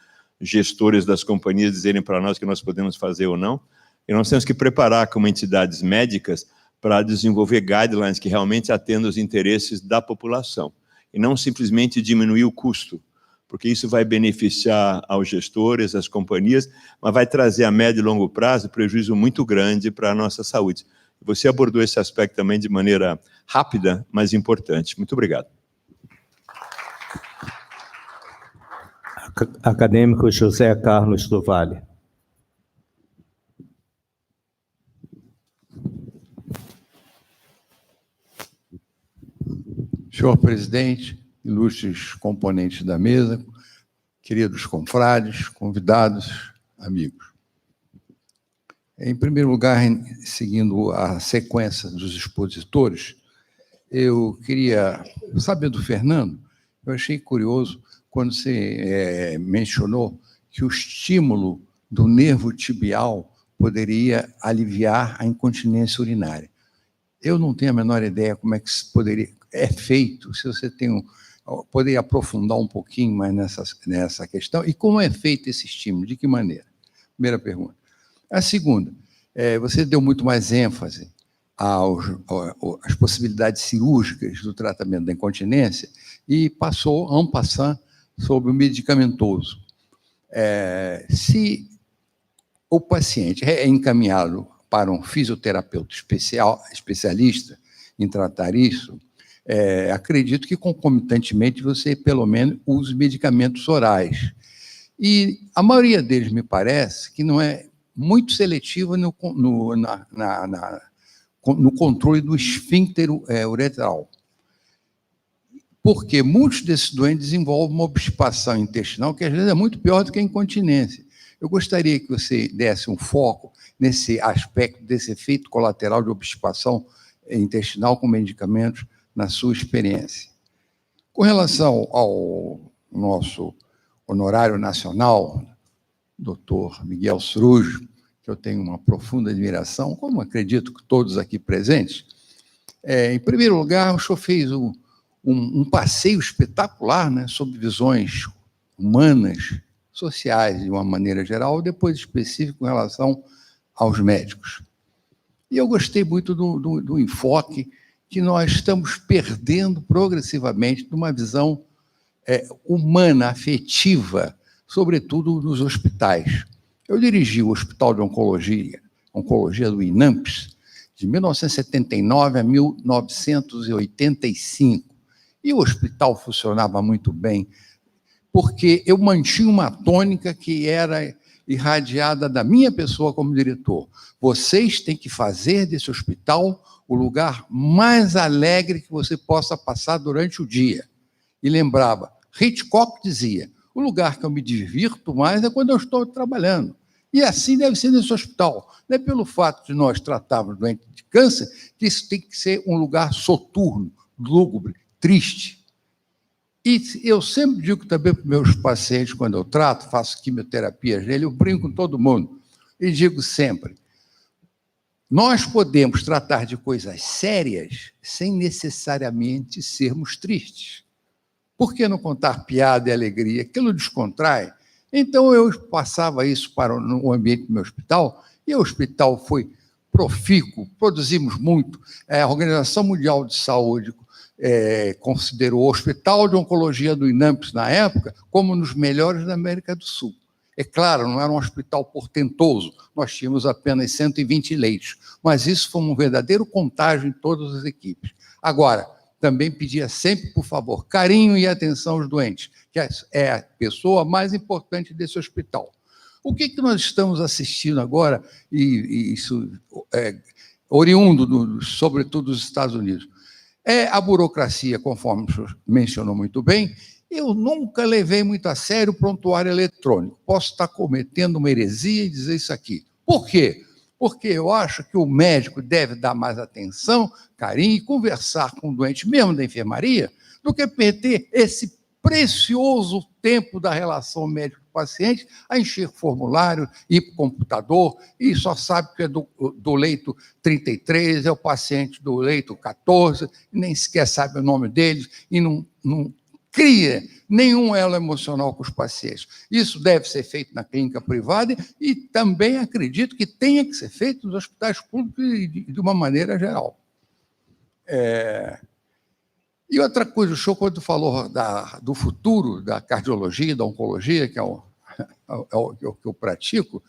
gestores das companhias dizerem para nós que nós podemos fazer ou não. E nós temos que preparar, como entidades médicas, para desenvolver guidelines que realmente atendam os interesses da população, e não simplesmente diminuir o custo, porque isso vai beneficiar aos gestores, às companhias, mas vai trazer a médio e longo prazo prejuízo muito grande para a nossa saúde. Você abordou esse aspecto também de maneira rápida, mas importante. Muito obrigado. Acadêmico José Carlos do Vale. Senhor presidente, ilustres componentes da mesa, queridos confrades, convidados, amigos. Em primeiro lugar, seguindo a sequência dos expositores, eu queria saber do Fernando. Eu achei curioso quando você mencionou que o estímulo do nervo tibial poderia aliviar a incontinência urinária. Eu não tenho a menor ideia como é que isso é feito, se você tem poderia aprofundar um pouquinho mais nessa questão, e como é feito esse estímulo, de que maneira? Primeira pergunta. A segunda, você deu muito mais ênfase às possibilidades cirúrgicas do tratamento da incontinência e passou en passant sobre o medicamentoso. Se o paciente é encaminhado para um fisioterapeuta especialista em tratar isso, acredito que concomitantemente você, pelo menos, use medicamentos orais. E a maioria deles, me parece, que não é muito seletiva no controle do esfíncter uretral. Porque muitos desses doentes desenvolvem uma obstipação intestinal que, às vezes, é muito pior do que a incontinência. Eu gostaria que você desse um foco nesse aspecto, desse efeito colateral de obstipação intestinal com medicamentos, na sua experiência. Com relação ao nosso honorário nacional, doutor Miguel Surujo, que eu tenho uma profunda admiração, como acredito que todos aqui presentes, em primeiro lugar, o senhor fez um passeio espetacular, né, sobre visões humanas, sociais, de uma maneira geral, depois específico em relação aos médicos. E eu gostei muito do enfoque que nós estamos perdendo progressivamente de uma visão humana, afetiva, sobretudo nos hospitais. Eu dirigi o Hospital de Oncologia do INAMPS, de 1979 a 1985. E o hospital funcionava muito bem, porque eu mantinha uma tônica que era irradiada da minha pessoa como diretor. Vocês têm que fazer desse hospital o lugar mais alegre que você possa passar durante o dia. E lembrava, Hitchcock dizia, o lugar que eu me divirto mais é quando eu estou trabalhando. E assim deve ser nesse hospital. Não é pelo fato de nós tratarmos doentes de câncer que isso tem que ser um lugar soturno, lúgubre, triste. E eu sempre digo também para os meus pacientes, quando eu trato, faço quimioterapias nele, eu brinco com todo mundo e digo sempre, nós podemos tratar de coisas sérias sem necessariamente sermos tristes. Por que não contar piada e alegria? Aquilo descontrai. Então, eu passava isso para o ambiente do meu hospital, e o hospital foi profícuo, produzimos muito. A Organização Mundial de Saúde considerou o Hospital de Oncologia do INAMPS, na época, como um dos melhores da América do Sul. É claro, não era um hospital portentoso, nós tínhamos apenas 120 leitos, mas isso foi um verdadeiro contágio em todas as equipes. Agora, também pedia sempre, por favor, carinho e atenção aos doentes, que é a pessoa mais importante desse hospital. O que nós estamos assistindo agora, e isso é oriundo, sobretudo dos Estados Unidos, é a burocracia, conforme o senhor mencionou muito bem. Eu nunca levei muito a sério o prontuário eletrônico. Posso estar cometendo uma heresia e dizer isso aqui. Por quê? Porque eu acho que o médico deve dar mais atenção, carinho e conversar com o doente, mesmo da enfermaria, do que perder esse precioso tempo da relação médico-paciente a encher formulário, ir para o computador, e só sabe que é do leito 33, é o paciente do leito 14, nem sequer sabe o nome deles, e não cria nenhum elo emocional com os pacientes. Isso deve ser feito na clínica privada e também acredito que tenha que ser feito nos hospitais públicos de uma maneira geral. E outra coisa, o senhor, quando falou do futuro da cardiologia e da oncologia, que é o que eu pratico,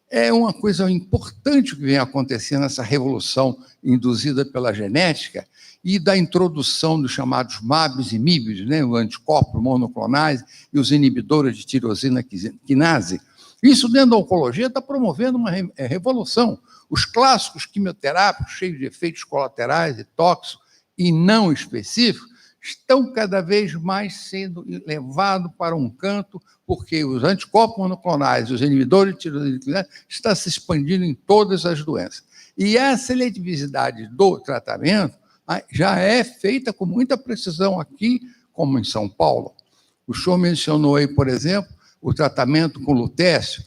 é uma coisa importante que vem acontecendo, essa revolução induzida pela genética e da introdução dos chamados MABs e MIBs, né, o anticorpo monoclonais e os inibidores de tirosina quinase. Isso, dentro da oncologia, está promovendo uma revolução. Os clássicos quimioterápicos, cheios de efeitos colaterais e tóxicos e não específicos, estão cada vez mais sendo levados para um canto, porque os anticorpos monoclonais e os inibidores de tirosina quinase estão se expandindo em todas as doenças. E a seletividade do tratamento já é feita com muita precisão aqui, como em São Paulo. O senhor mencionou aí, por exemplo, o tratamento com lutécio.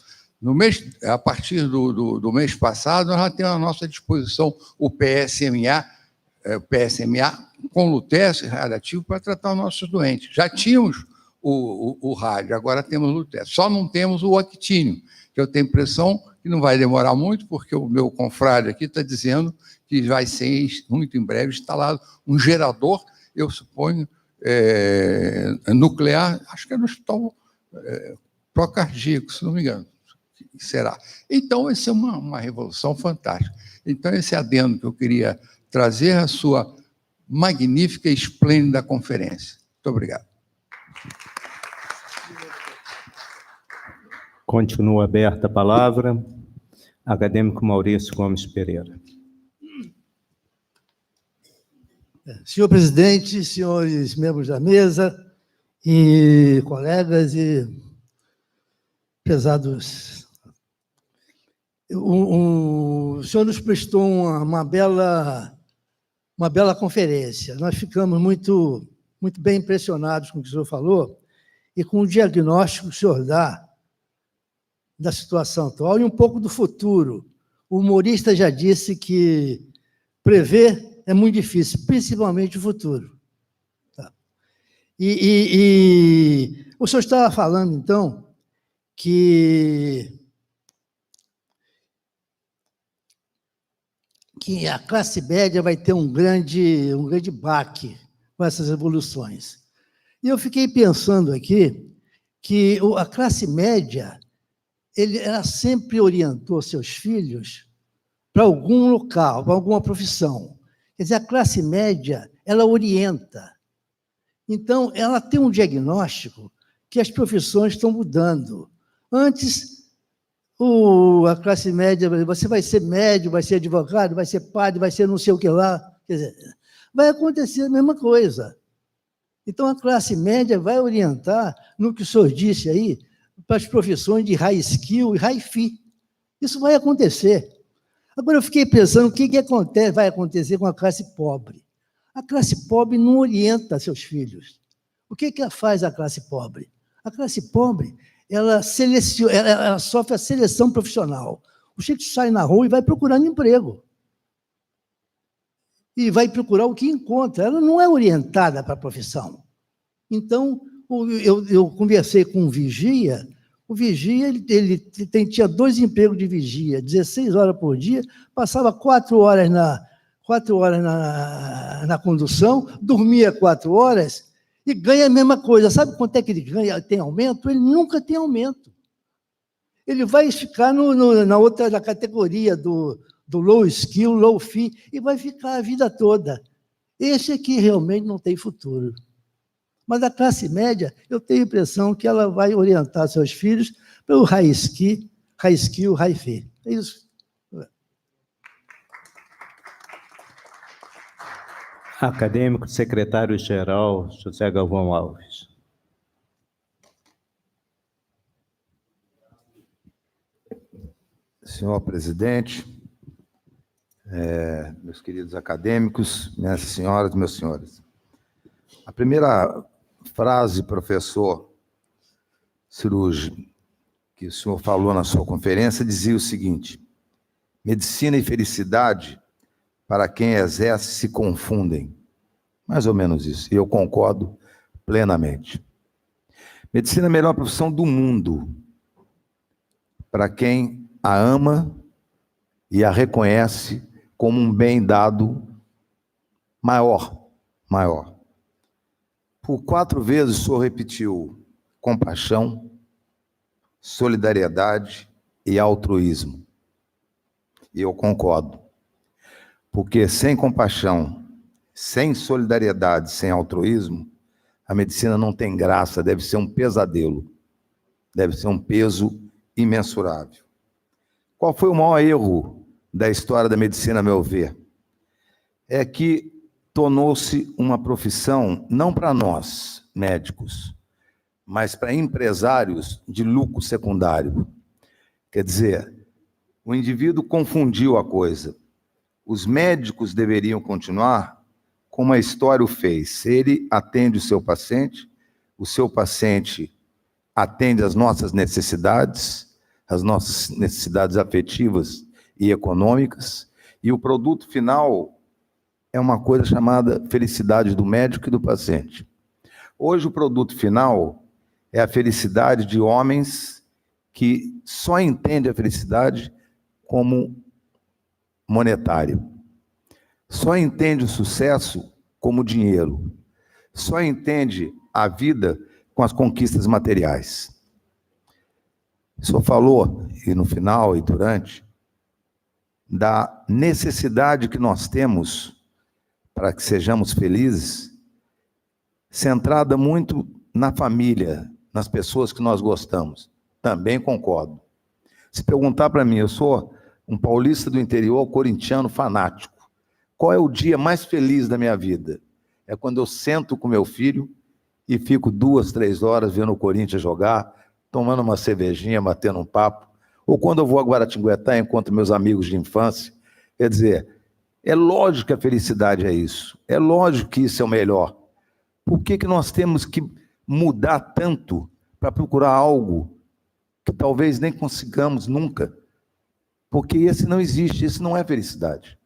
A partir do mês passado, nós já temos à nossa disposição o PSMA com lutécio radioativo para tratar os nossos doentes. Já tínhamos o rádio, agora temos o lutécio. Só não temos o actínio, que eu tenho a impressão que não vai demorar muito, porque o meu confrade aqui está dizendo que vai ser, muito em breve, instalado um gerador, eu suponho, nuclear, acho que é no hospital procardíaco, se não me engano, será. Então, vai ser uma revolução fantástica. Então, esse adendo que eu queria trazer à sua magnífica e esplêndida conferência. Muito obrigado. Continua aberta a palavra. Acadêmico Maurício Gomes Pereira. Senhor presidente, senhores membros da mesa e colegas e prezados, o senhor nos prestou uma bela conferência. Nós ficamos muito bem impressionados com o que o senhor falou e com o diagnóstico que o senhor dá da situação atual e um pouco do futuro. O humorista já disse que prever é muito difícil, principalmente o futuro. Tá. E o senhor estava falando, então, que a classe média vai ter um grande baque com essas evoluções. E eu fiquei pensando aqui que a classe média ela sempre orientou seus filhos para algum local, para alguma profissão. Quer dizer, a classe média, ela orienta. Então, ela tem um diagnóstico que as profissões estão mudando. Antes, a classe média, você vai ser médico, vai ser advogado, vai ser padre, vai ser não sei o que lá. Quer dizer, vai acontecer a mesma coisa. Então, a classe média vai orientar, no que o senhor disse aí, para as profissões de high skill e high fee. Isso vai acontecer. Agora, eu fiquei pensando o que vai acontecer com a classe pobre. A classe pobre não orienta seus filhos. O que faz a classe pobre? A classe pobre, ela sofre a seleção profissional. O sujeito sai na rua e vai procurando emprego. E vai procurar o que encontra. Ela não é orientada para a profissão. Então, eu conversei com o vigia. O vigia ele tinha 2 empregos de vigia, 16 horas por dia, passava 4 horas na condução, dormia 4 horas e ganha a mesma coisa. Sabe quanto é que ele ganha? Tem aumento? Ele nunca tem aumento. Ele vai ficar na categoria do low skill, low fee, e vai ficar a vida toda. Esse aqui realmente não tem futuro. Mas a classe média, eu tenho a impressão que ela vai orientar seus filhos para o high skill, high fee. É isso. Acadêmico secretário-geral José Galvão Alves. Senhor presidente, meus queridos acadêmicos, minhas senhoras e meus senhores. A primeira frase, professor Cirúrgico, que o senhor falou na sua conferência, dizia o seguinte: medicina e felicidade, para quem exerce, se confundem. Mais ou menos isso, e eu concordo plenamente. Medicina é a melhor profissão do mundo, para quem a ama e a reconhece como um bem dado maior. Por 4 vezes o senhor repetiu compaixão, solidariedade, e altruísmo. E eu concordo. Porque sem compaixão, sem solidariedade, sem altruísmo, a medicina não tem graça, deve ser um pesadelo. Deve ser um peso imensurável. Qual foi o maior erro da história da medicina, a meu ver? É que tornou-se uma profissão, não para nós, médicos, mas para empresários de lucro secundário. Quer dizer, o indivíduo confundiu a coisa. Os médicos deveriam continuar como a história o fez. Ele atende o seu paciente atende às nossas necessidades afetivas e econômicas, e o produto final é uma coisa chamada felicidade do médico e do paciente. Hoje o produto final é a felicidade de homens que só entendem a felicidade como monetário, só entende o sucesso como dinheiro, só entende a vida com as conquistas materiais. O senhor falou, e no final e durante, da necessidade que nós temos para que sejamos felizes, centrada muito na família, nas pessoas que nós gostamos. Também concordo. Se perguntar para mim, eu sou um paulista do interior, corintiano fanático. Qual é o dia mais feliz da minha vida? É quando eu sento com meu filho e fico 2, 3 horas vendo o Corinthians jogar, tomando uma cervejinha, batendo um papo. Ou quando eu vou a Guaratinguetá e encontro meus amigos de infância. Quer dizer, é lógico que a felicidade é isso. É lógico que isso é o melhor. Por que nós temos que mudar tanto para procurar algo que talvez nem consigamos nunca? Porque esse não existe, esse não é felicidade.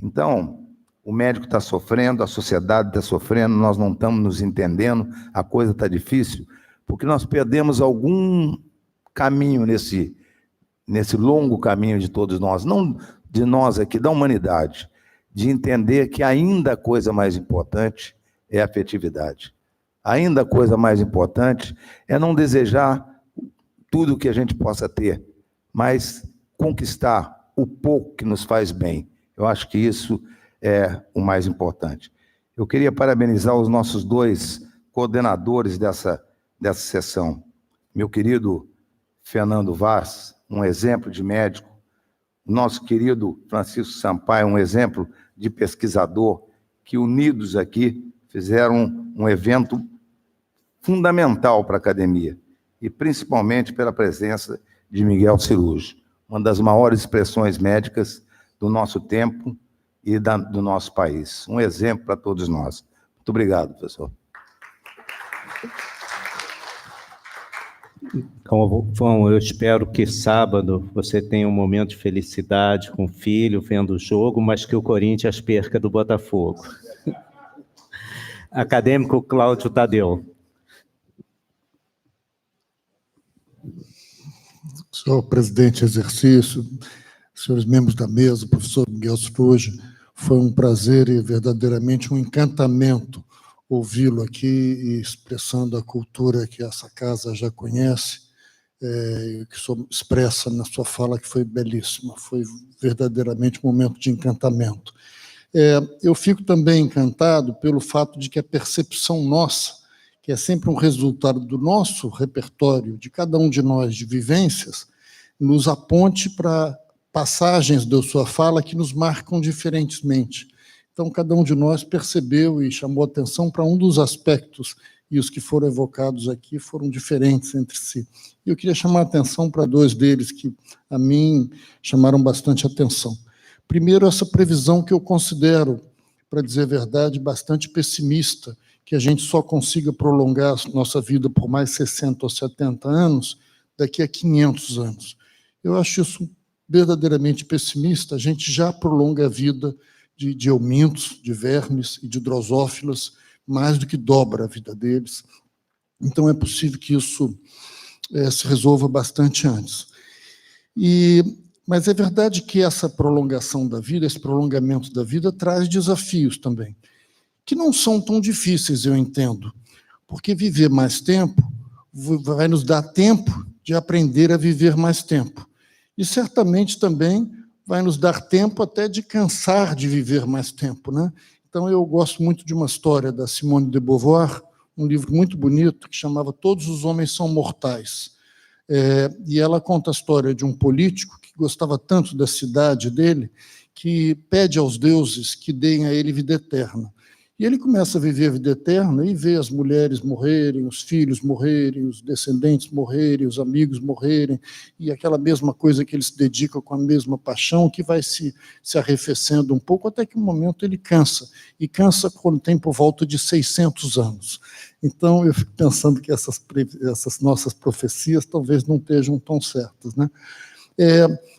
Então, o médico está sofrendo, a sociedade está sofrendo, nós não estamos nos entendendo, a coisa está difícil, porque nós perdemos algum caminho nesse longo caminho de todos nós, não de nós aqui, da humanidade, de entender que ainda a coisa mais importante é a afetividade. Ainda a coisa mais importante é não desejar tudo que a gente possa ter, mas conquistar o pouco que nos faz bem. Eu acho que isso é o mais importante. Eu queria parabenizar os nossos 2 coordenadores dessa sessão. Meu querido Fernando Vaz, um exemplo de médico. Nosso querido Francisco Sampaio, um exemplo de pesquisador, que unidos aqui fizeram um evento fundamental para a academia, e principalmente pela presença de Miguel Cirujo, uma das maiores expressões médicas do nosso tempo e do nosso país. Um exemplo para todos nós. Muito obrigado, professor. Então, eu espero que sábado você tenha um momento de felicidade com o filho, vendo o jogo, mas que o Corinthians perca do Botafogo. Acadêmico Cláudio Tadeu. Senhor presidente em exercício, senhores membros da mesa, professor Miguel Cirujo, foi um prazer e verdadeiramente um encantamento ouvi-lo aqui e expressando a cultura que essa casa já conhece, que o senhor expressa na sua fala, que foi belíssima, foi verdadeiramente um momento de encantamento. Eu fico também encantado pelo fato de que a percepção nossa, que é sempre um resultado do nosso repertório, de cada um de nós, de vivências, nos aponte para passagens da sua fala que nos marcam diferentemente. Então, cada um de nós percebeu e chamou atenção para um dos aspectos, e os que foram evocados aqui foram diferentes entre si. E eu queria chamar a atenção para 2 deles que, a mim, chamaram bastante atenção. Primeiro, essa previsão que eu considero, para dizer a verdade, bastante pessimista, que a gente só consiga prolongar a nossa vida por mais 60 ou 70 anos daqui a 500 anos. Eu acho isso verdadeiramente pessimista. A gente já prolonga a vida de eumintos, de vermes e de drosófilas, mais do que dobra a vida deles. Então, é possível que isso se resolva bastante antes. Mas é verdade que essa prolongação da vida, esse prolongamento da vida, traz desafios também, que não são tão difíceis, eu entendo, porque viver mais tempo vai nos dar tempo de aprender a viver mais tempo. E certamente também vai nos dar tempo até de cansar de viver mais tempo, né? Então, eu gosto muito de uma história da Simone de Beauvoir, um livro muito bonito, que chamava Todos os Homens São Mortais. E ela conta a história de um político que gostava tanto da cidade dele, que pede aos deuses que deem a ele vida eterna. E ele começa a viver a vida eterna e vê as mulheres morrerem, os filhos morrerem, os descendentes morrerem, os amigos morrerem, e aquela mesma coisa que ele se dedica com a mesma paixão, que vai se arrefecendo um pouco, até que um momento ele cansa, e cansa quando tem por volta de 600 anos. Então, eu fico pensando que essas nossas profecias talvez não estejam tão certas, né?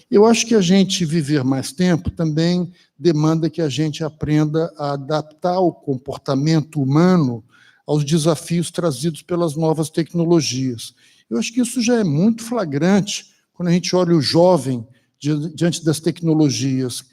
Eu acho que a gente viver mais tempo também demanda que a gente aprenda a adaptar o comportamento humano aos desafios trazidos pelas novas tecnologias. Eu acho que isso já é muito flagrante quando a gente olha o jovem diante das tecnologias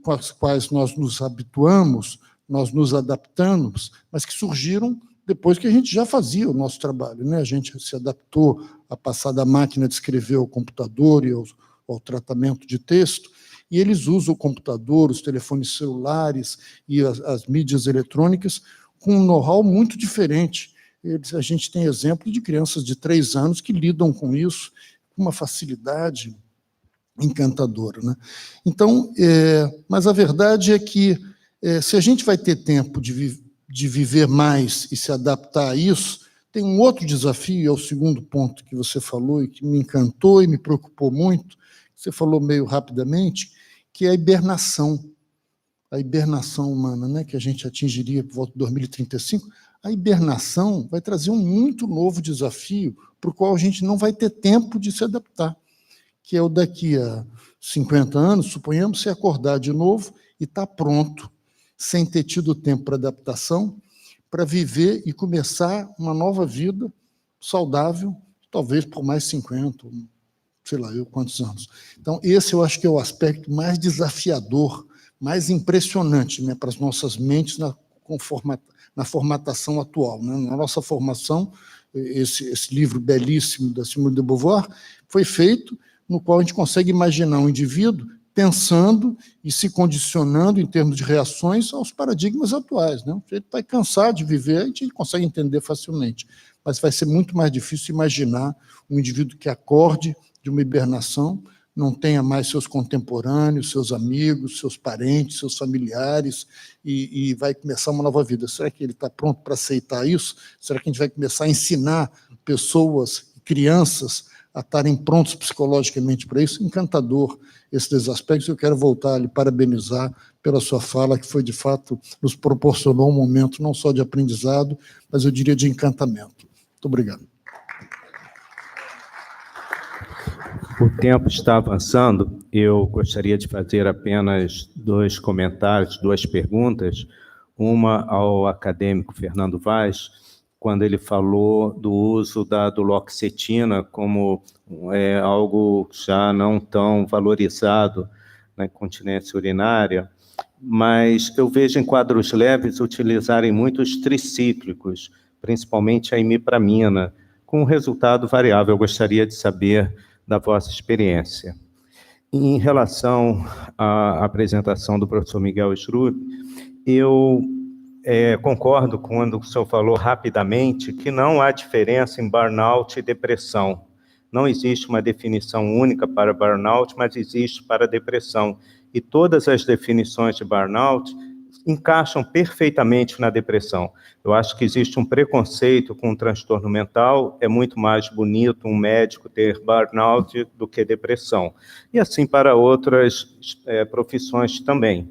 com as quais nós nos habituamos, nós nos adaptamos, mas que surgiram depois que a gente já fazia o nosso trabalho, né? A gente se adaptou a passar da máquina de escrever ao computador e ao tratamento de texto, e eles usam o computador, os telefones celulares e as mídias eletrônicas com um know-how muito diferente. A gente tem exemplo de crianças de 3 anos que lidam com isso com uma facilidade encantadora, né? Então, mas a verdade é que se a gente vai ter tempo de viver mais e se adaptar a isso, tem um outro desafio, é o segundo ponto que você falou e que me encantou e me preocupou muito, você falou meio rapidamente, que é a hibernação humana, né, que a gente atingiria por volta de 2035. A hibernação vai trazer um muito novo desafio para o qual a gente não vai ter tempo de se adaptar, que é o daqui a 50 anos, suponhamos, se acordar de novo e estar pronto, sem ter tido tempo para adaptação, para viver e começar uma nova vida saudável, talvez por mais 50, sei lá eu quantos anos. Então, esse eu acho que é o aspecto mais desafiador, mais impressionante, né, para as nossas mentes na formatação atual, né? Na nossa formação, esse livro belíssimo da Simone de Beauvoir foi feito no qual a gente consegue imaginar um indivíduo pensando e se condicionando em termos de reações aos paradigmas atuais, né? Ele vai cansar de viver, a gente consegue entender facilmente, mas vai ser muito mais difícil imaginar um indivíduo que acorde de uma hibernação, não tenha mais seus contemporâneos, seus amigos, seus parentes, seus familiares, e vai começar uma nova vida. Será que ele está pronto para aceitar isso? Será que a gente vai começar a ensinar pessoas, crianças, a estarem prontos psicologicamente para isso? Encantador esses aspectos. Eu quero voltar a lhe parabenizar pela sua fala, que foi, de fato, nos proporcionou um momento não só de aprendizado, mas eu diria de encantamento. Muito obrigado. O tempo está avançando. Eu gostaria de fazer apenas 2 comentários, 2 perguntas. Uma ao acadêmico Fernando Vaz, quando ele falou do uso da duloxetina como algo já não tão valorizado na incontinência urinária, mas eu vejo em quadros leves utilizarem muitos tricíclicos, principalmente a imipramina, com resultado variável. Eu gostaria de saber da vossa experiência. Em relação à apresentação do professor Miguel Strub, eu concordo quando o senhor falou rapidamente que não há diferença em burnout e depressão. Não existe uma definição única para burnout, mas existe para depressão. E todas as definições de burnout encaixam perfeitamente na depressão. Eu acho que existe um preconceito com o transtorno mental, é muito mais bonito um médico ter burnout do que depressão. E assim para outras profissões também.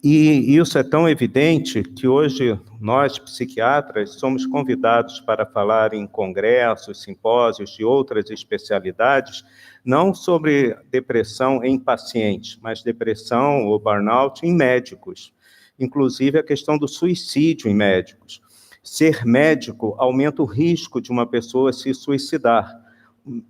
E isso é tão evidente que hoje nós, psiquiatras, somos convidados para falar em congressos, simpósios de outras especialidades, não sobre depressão em pacientes, mas depressão ou burnout em médicos. Inclusive a questão do suicídio em médicos. Ser médico aumenta o risco de uma pessoa se suicidar.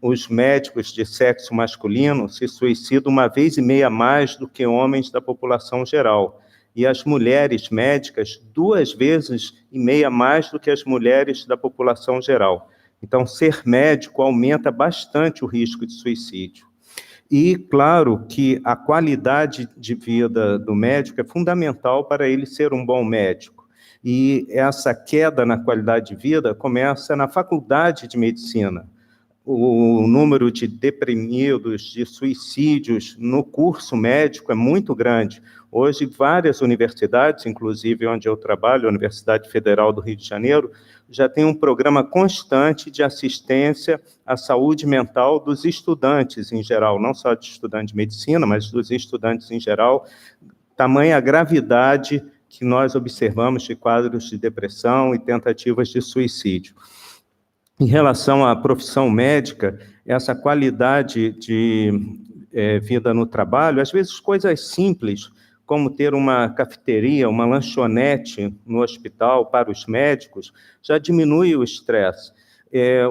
Os médicos de sexo masculino se suicidam 1,5 vezes mais do que homens da população geral. E as mulheres médicas 2,5 vezes mais do que as mulheres da população geral. Então, ser médico aumenta bastante o risco de suicídio. E, claro, que a qualidade de vida do médico é fundamental para ele ser um bom médico. E essa queda na qualidade de vida começa na faculdade de medicina. O número de deprimidos, de suicídios no curso médico é muito grande. Hoje, várias universidades, inclusive onde eu trabalho, a Universidade Federal do Rio de Janeiro, já tem um programa constante de assistência à saúde mental dos estudantes em geral, não só de estudantes de medicina, mas dos estudantes em geral, tamanha a gravidade que nós observamos de quadros de depressão e tentativas de suicídio. Em relação à profissão médica, essa qualidade de vida no trabalho, às vezes coisas simples, como ter uma cafeteria, uma lanchonete no hospital para os médicos, já diminui o estresse.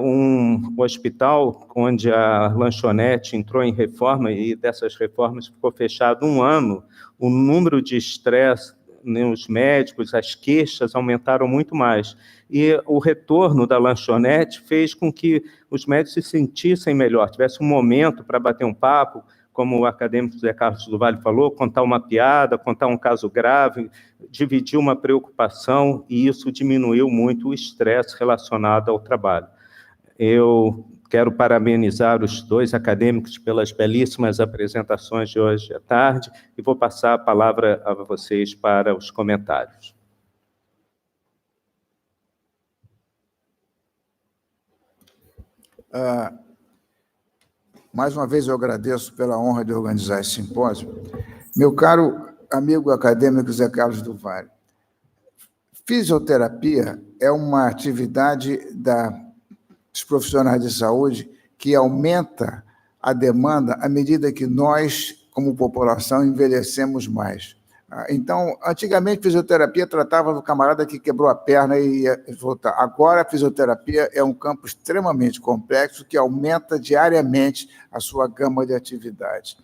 Um hospital onde a lanchonete entrou em reforma e dessas reformas ficou fechado 1 ano, o número de estresse nos médicos, as queixas aumentaram muito mais. E o retorno da lanchonete fez com que os médicos se sentissem melhor, tivesse um momento para bater um papo, como o acadêmico Zé Carlos do Vale falou, contar uma piada, contar um caso grave, dividir uma preocupação, e isso diminuiu muito o estresse relacionado ao trabalho. Eu quero parabenizar os 2 acadêmicos pelas belíssimas apresentações de hoje à tarde e vou passar a palavra a vocês para os comentários. Mais uma vez eu agradeço pela honra de organizar esse simpósio. Meu caro amigo acadêmico Zé Carlos do Vale, fisioterapia é uma atividade dos profissionais de saúde que aumenta a demanda à medida que nós, como população, envelhecemos mais. Então, antigamente, fisioterapia tratava do camarada que quebrou a perna e ia voltar. Agora, a fisioterapia é um campo extremamente complexo que aumenta diariamente a sua gama de atividades.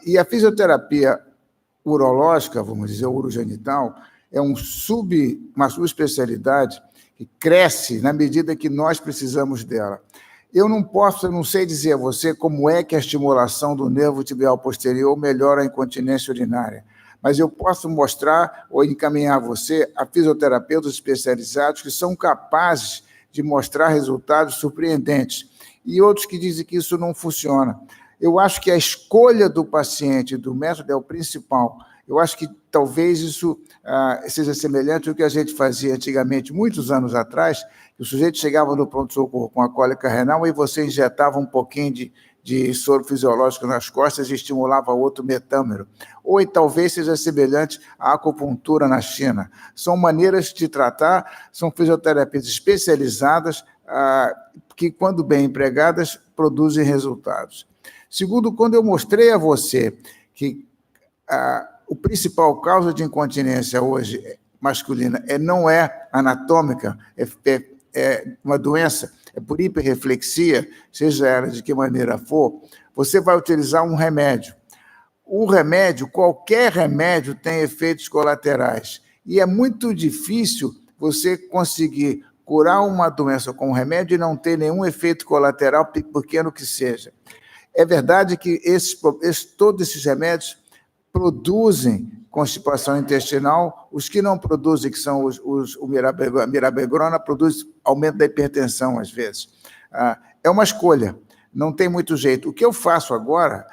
E a fisioterapia urológica, vamos dizer, urogenital, é uma subespecialidade que cresce na medida que nós precisamos dela. Eu não sei dizer a você como é que a estimulação do nervo tibial posterior melhora a incontinência urinária, mas eu posso mostrar ou encaminhar você a fisioterapeutas especializados que são capazes de mostrar resultados surpreendentes, e outros que dizem que isso não funciona. Eu acho que a escolha do paciente, do método, é o principal. Eu acho que talvez isso seja semelhante ao que a gente fazia antigamente, muitos anos atrás, que o sujeito chegava no pronto-socorro com a cólica renal e você injetava um pouquinho de soro fisiológico nas costas e estimulava outro metâmero. Ou talvez seja semelhante à acupuntura na China. São maneiras de tratar, são fisioterapias especializadas que, quando bem empregadas, produzem resultados. Segundo, quando eu mostrei a você que o principal causa de incontinência hoje masculina não é anatômica, é uma doença, é por hiperreflexia, seja ela de que maneira for, você vai utilizar um remédio. O remédio, qualquer remédio, tem efeitos colaterais. E é muito difícil você conseguir curar uma doença com um remédio e não ter nenhum efeito colateral, pequeno que seja. É verdade que todos esses remédios produzem constipação intestinal, os que não produzem, que são o mirabegrona, produz aumento da hipertensão, às vezes. É uma escolha, não tem muito jeito. O que eu faço agora,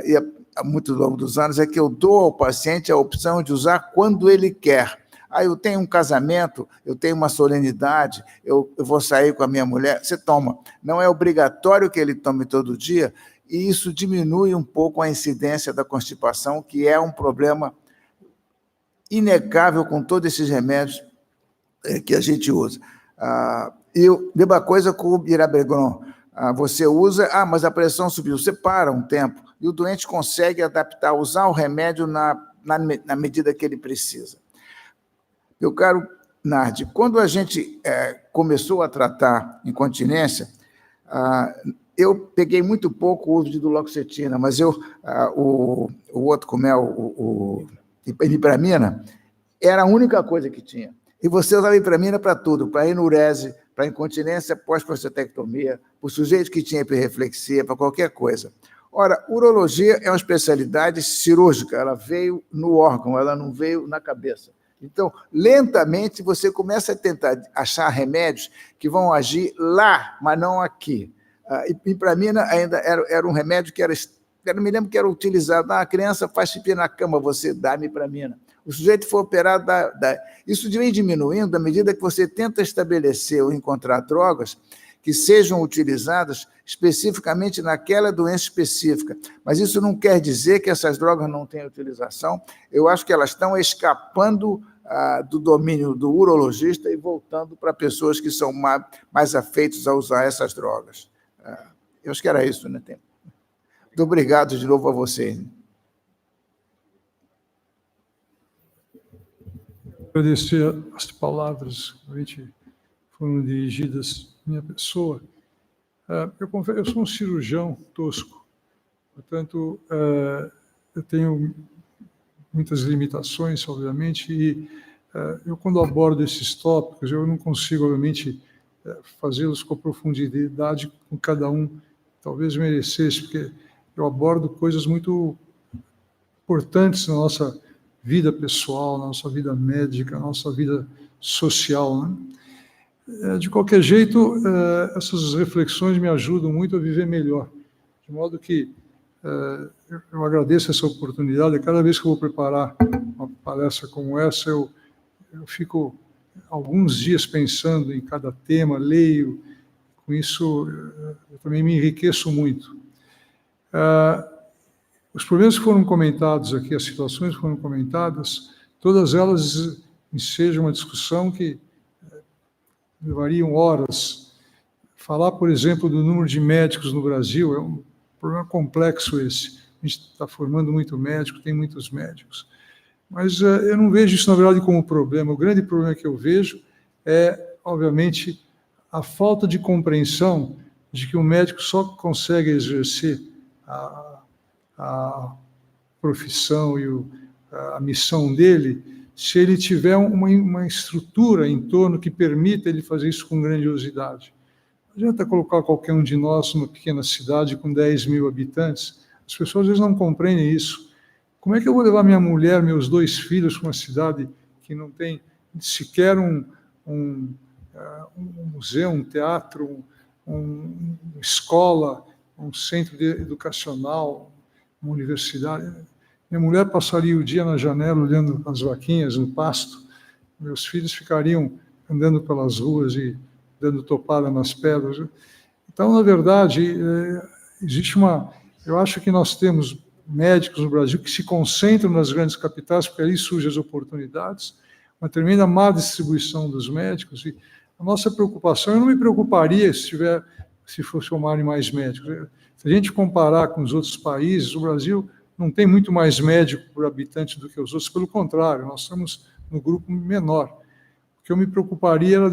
e há muito longo dos anos, é que eu dou ao paciente a opção de usar quando ele quer. Eu tenho um casamento, eu tenho uma solenidade, eu vou sair com a minha mulher, você toma. Não é obrigatório que ele tome todo dia, e isso diminui um pouco a incidência da constipação, que é um problema inegável com todos esses remédios que a gente usa. E a mesma coisa com o Mirabegron. Você usa, mas a pressão subiu, você para um tempo, e o doente consegue adaptar, usar o remédio na medida que ele precisa. Meu caro Nardi, quando a gente começou a tratar incontinência, eu peguei muito pouco o uso de duloxetina, mas o outro, como é o imipramina, era a única coisa que tinha. E você usava ipramina para tudo, para enurese, para incontinência pós-prostatectomia, para o sujeito que tinha hiperreflexia, para qualquer coisa. Ora, urologia é uma especialidade cirúrgica, ela veio no órgão, ela não veio na cabeça. Então, lentamente, você começa a tentar achar remédios que vão agir lá, mas não aqui. A ipramina ainda era um remédio que eu me lembro que era utilizado. A criança faz xixi na cama, você dá ipramina. O sujeito foi operado, isso vem diminuindo à medida que você tenta estabelecer ou encontrar drogas que sejam utilizadas especificamente naquela doença específica. Mas isso não quer dizer que essas drogas não tenham utilização. Eu acho que elas estão escapando do domínio do urologista e voltando para pessoas que são mais afeitos a usar essas drogas. Eu acho que era isso, né? Muito obrigado de novo a você. Agradecer as palavras que realmente foram dirigidas à minha pessoa. Eu confesso, eu sou um cirurgião tosco, portanto, eu tenho muitas limitações, obviamente, e eu, quando abordo esses tópicos, eu não consigo, obviamente, fazê-los com a profundidade com cada um talvez merecesse, porque eu abordo coisas muito importantes na nossa vida pessoal, na nossa vida médica, na nossa vida social, né? De qualquer jeito, essas reflexões me ajudam muito a viver melhor, de modo que eu agradeço essa oportunidade. Cada vez que eu vou preparar uma palestra como essa, eu fico alguns dias pensando em cada tema, leio, com isso eu também me enriqueço muito. Os problemas que foram comentados aqui, as situações que foram comentadas, todas elas ensejam uma discussão que levariam horas. Falar, por exemplo, do número de médicos no Brasil é um problema complexo esse. A gente está formando muito médico, tem muitos médicos. Mas eu não vejo isso, na verdade, como problema. O grande problema que eu vejo é, obviamente, a falta de compreensão de que o médico só consegue exercer a profissão e a missão dele se ele tiver uma estrutura em torno que permita ele fazer isso com grandiosidade. Não adianta colocar qualquer um de nós numa pequena cidade com 10 mil habitantes. As pessoas às vezes não compreendem isso. Como é que eu vou levar minha mulher, meus 2 filhos para uma cidade que não tem sequer um museu, um teatro, uma escola, um centro educacional, uma universidade? Minha mulher passaria o dia na janela olhando as vaquinhas no pasto, meus filhos ficariam andando pelas ruas e dando topada nas pedras. Então, na verdade, existe eu acho que nós temos médicos no Brasil que se concentram nas grandes capitais, porque ali surgem as oportunidades, uma tremenda má distribuição dos médicos, e a nossa preocupação, eu não me preocuparia se formarem mais médicos. Se a gente comparar com os outros países, o Brasil não tem muito mais médico por habitante do que os outros, pelo contrário, nós estamos no grupo menor. O que eu me preocuparia era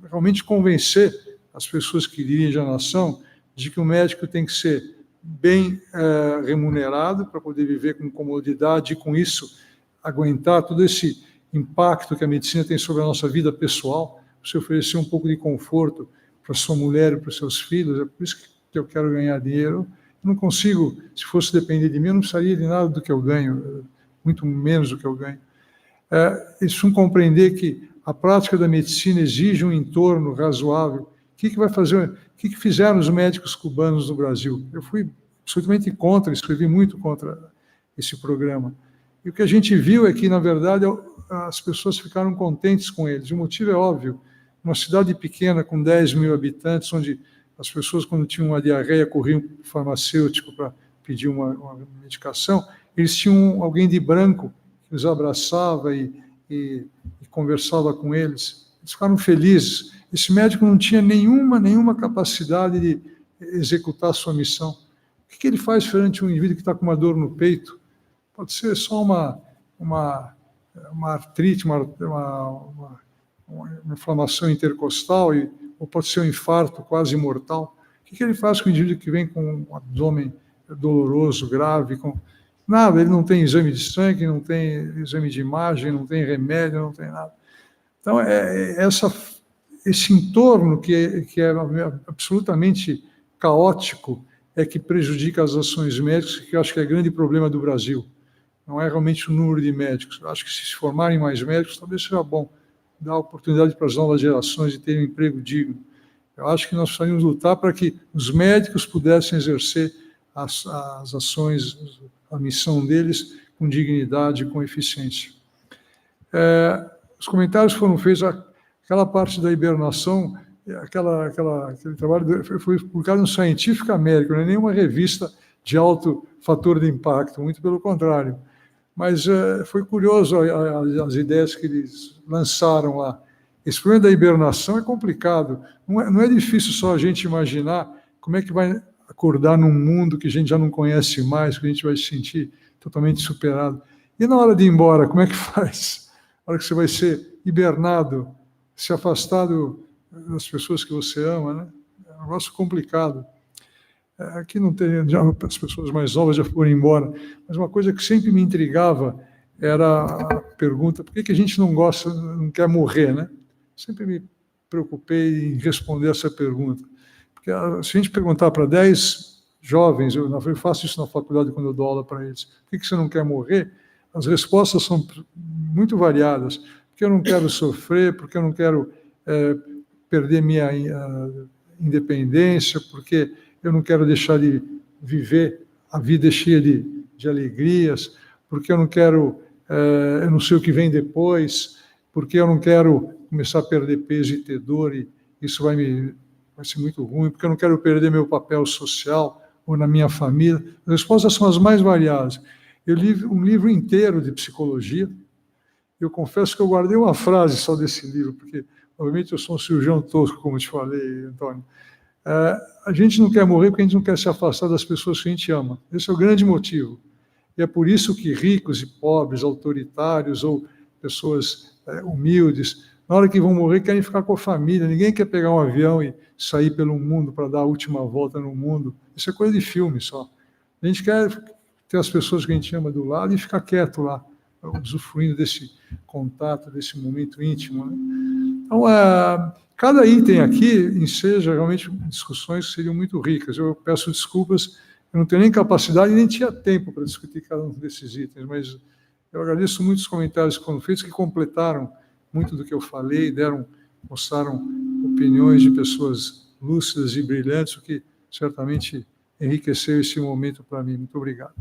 realmente convencer as pessoas que dirigem a nação de que o médico tem que ser bem remunerado para poder viver com comodidade e, com isso, aguentar todo esse impacto que a medicina tem sobre a nossa vida pessoal, você oferecer um pouco de conforto para sua mulher e para os seus filhos. É por isso que eu quero ganhar dinheiro. Eu não consigo, se fosse depender de mim, eu não precisaria de nada do que eu ganho, muito menos do que eu ganho. Eles vão compreender que a prática da medicina exige um entorno razoável. O que vai fazer? O que fizeram os médicos cubanos no Brasil? Eu fui absolutamente contra, escrevi muito contra esse programa. E o que a gente viu é que, na verdade, as pessoas ficaram contentes com eles. O motivo é óbvio. Uma cidade pequena, com 10 mil habitantes, onde as pessoas, quando tinham uma diarreia, corriam para o farmacêutico para pedir uma medicação, eles tinham alguém de branco que os abraçava e conversava com eles. Eles ficaram felizes. Esse médico não tinha nenhuma capacidade de executar a sua missão. O que ele faz perante um indivíduo que está com uma dor no peito? Pode ser só uma artrite, uma inflamação intercostal, ou pode ser um infarto quase mortal. O que ele faz com o indivíduo que vem com um abdômen doloroso, grave? Nada, ele não tem exame de sangue, não tem exame de imagem, não tem remédio, não tem nada. Então, esse entorno que é absolutamente caótico é que prejudica as ações médicas, que eu acho que é o grande problema do Brasil. Não é realmente o número de médicos. Eu acho que se formarem mais médicos, talvez seja bom dar oportunidade para as novas gerações de terem um emprego digno. Eu acho que nós precisaríamos lutar para que os médicos pudessem exercer as ações, a missão deles com dignidade e com eficiência. Os comentários foram feitos, aquela parte da hibernação, aquele trabalho foi publicado no Scientific American, não é nenhuma revista de alto fator de impacto, muito pelo contrário. Mas foi curioso as ideias que eles lançaram lá. Esse problema da hibernação é complicado. Não é difícil só a gente imaginar como é que vai acordar num mundo que a gente já não conhece mais, que a gente vai se sentir totalmente superado. E na hora de ir embora, como é que faz? Na hora que você vai ser hibernado, se afastado das pessoas que você ama, né? É um negócio complicado. Aqui não tem, já as pessoas mais novas já foram embora, mas uma coisa que sempre me intrigava era a pergunta: por que a gente não quer morrer, né? Sempre me preocupei em responder essa pergunta, porque se a gente perguntar para 10 jovens, eu faço isso na faculdade quando eu dou aula para eles, por que você não quer morrer? As respostas são muito variadas. Porque eu não quero sofrer, porque eu não quero perder minha independência, porque eu não quero deixar de viver a vida cheia de alegrias, porque eu não quero, eu não sei o que vem depois, porque eu não quero começar a perder peso e ter dor, e isso vai ser muito ruim, porque eu não quero perder meu papel social ou na minha família. As respostas são as mais variadas. Eu li um livro inteiro de psicologia. Eu confesso que eu guardei uma frase só desse livro, porque, obviamente, eu sou um cirurgião tosco, como te falei, Antônio. A gente não quer morrer porque a gente não quer se afastar das pessoas que a gente ama. Esse é o grande motivo. E é por isso que ricos e pobres, autoritários ou pessoas humildes, na hora que vão morrer, querem ficar com a família. Ninguém quer pegar um avião e sair pelo mundo para dar a última volta no mundo. Isso é coisa de filme só. A gente quer ter as pessoas que a gente ama do lado e ficar quieto lá, usufruindo desse contato, desse momento íntimo, né? Então, cada item aqui enseja realmente discussões que seriam muito ricas. Eu peço desculpas, eu não tenho nem capacidade nem tinha tempo para discutir cada um desses itens, mas eu agradeço muito os comentários que foram feitos, que completaram muito do que eu falei, mostraram opiniões de pessoas lúcidas e brilhantes, o que certamente enriqueceu esse momento para mim. Muito obrigado.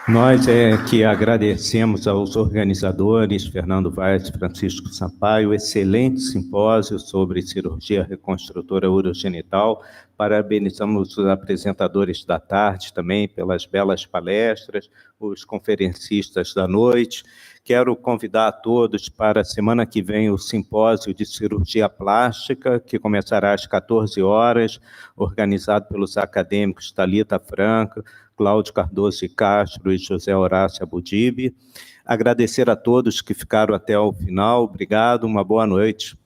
Nós que agradecemos aos organizadores, Fernando Vaz e Francisco Sampaio, excelente simpósio sobre cirurgia reconstrutora urogenital. Parabenizamos os apresentadores da tarde também pelas belas palestras, os conferencistas da noite. Quero convidar a todos para a semana que vem o simpósio de cirurgia plástica, que começará às 14 horas, organizado pelos acadêmicos Thalita Franco, Cláudio Cardoso de Castro e José Horácio Abudibe. Agradecer a todos que ficaram até o final. Obrigado, uma boa noite.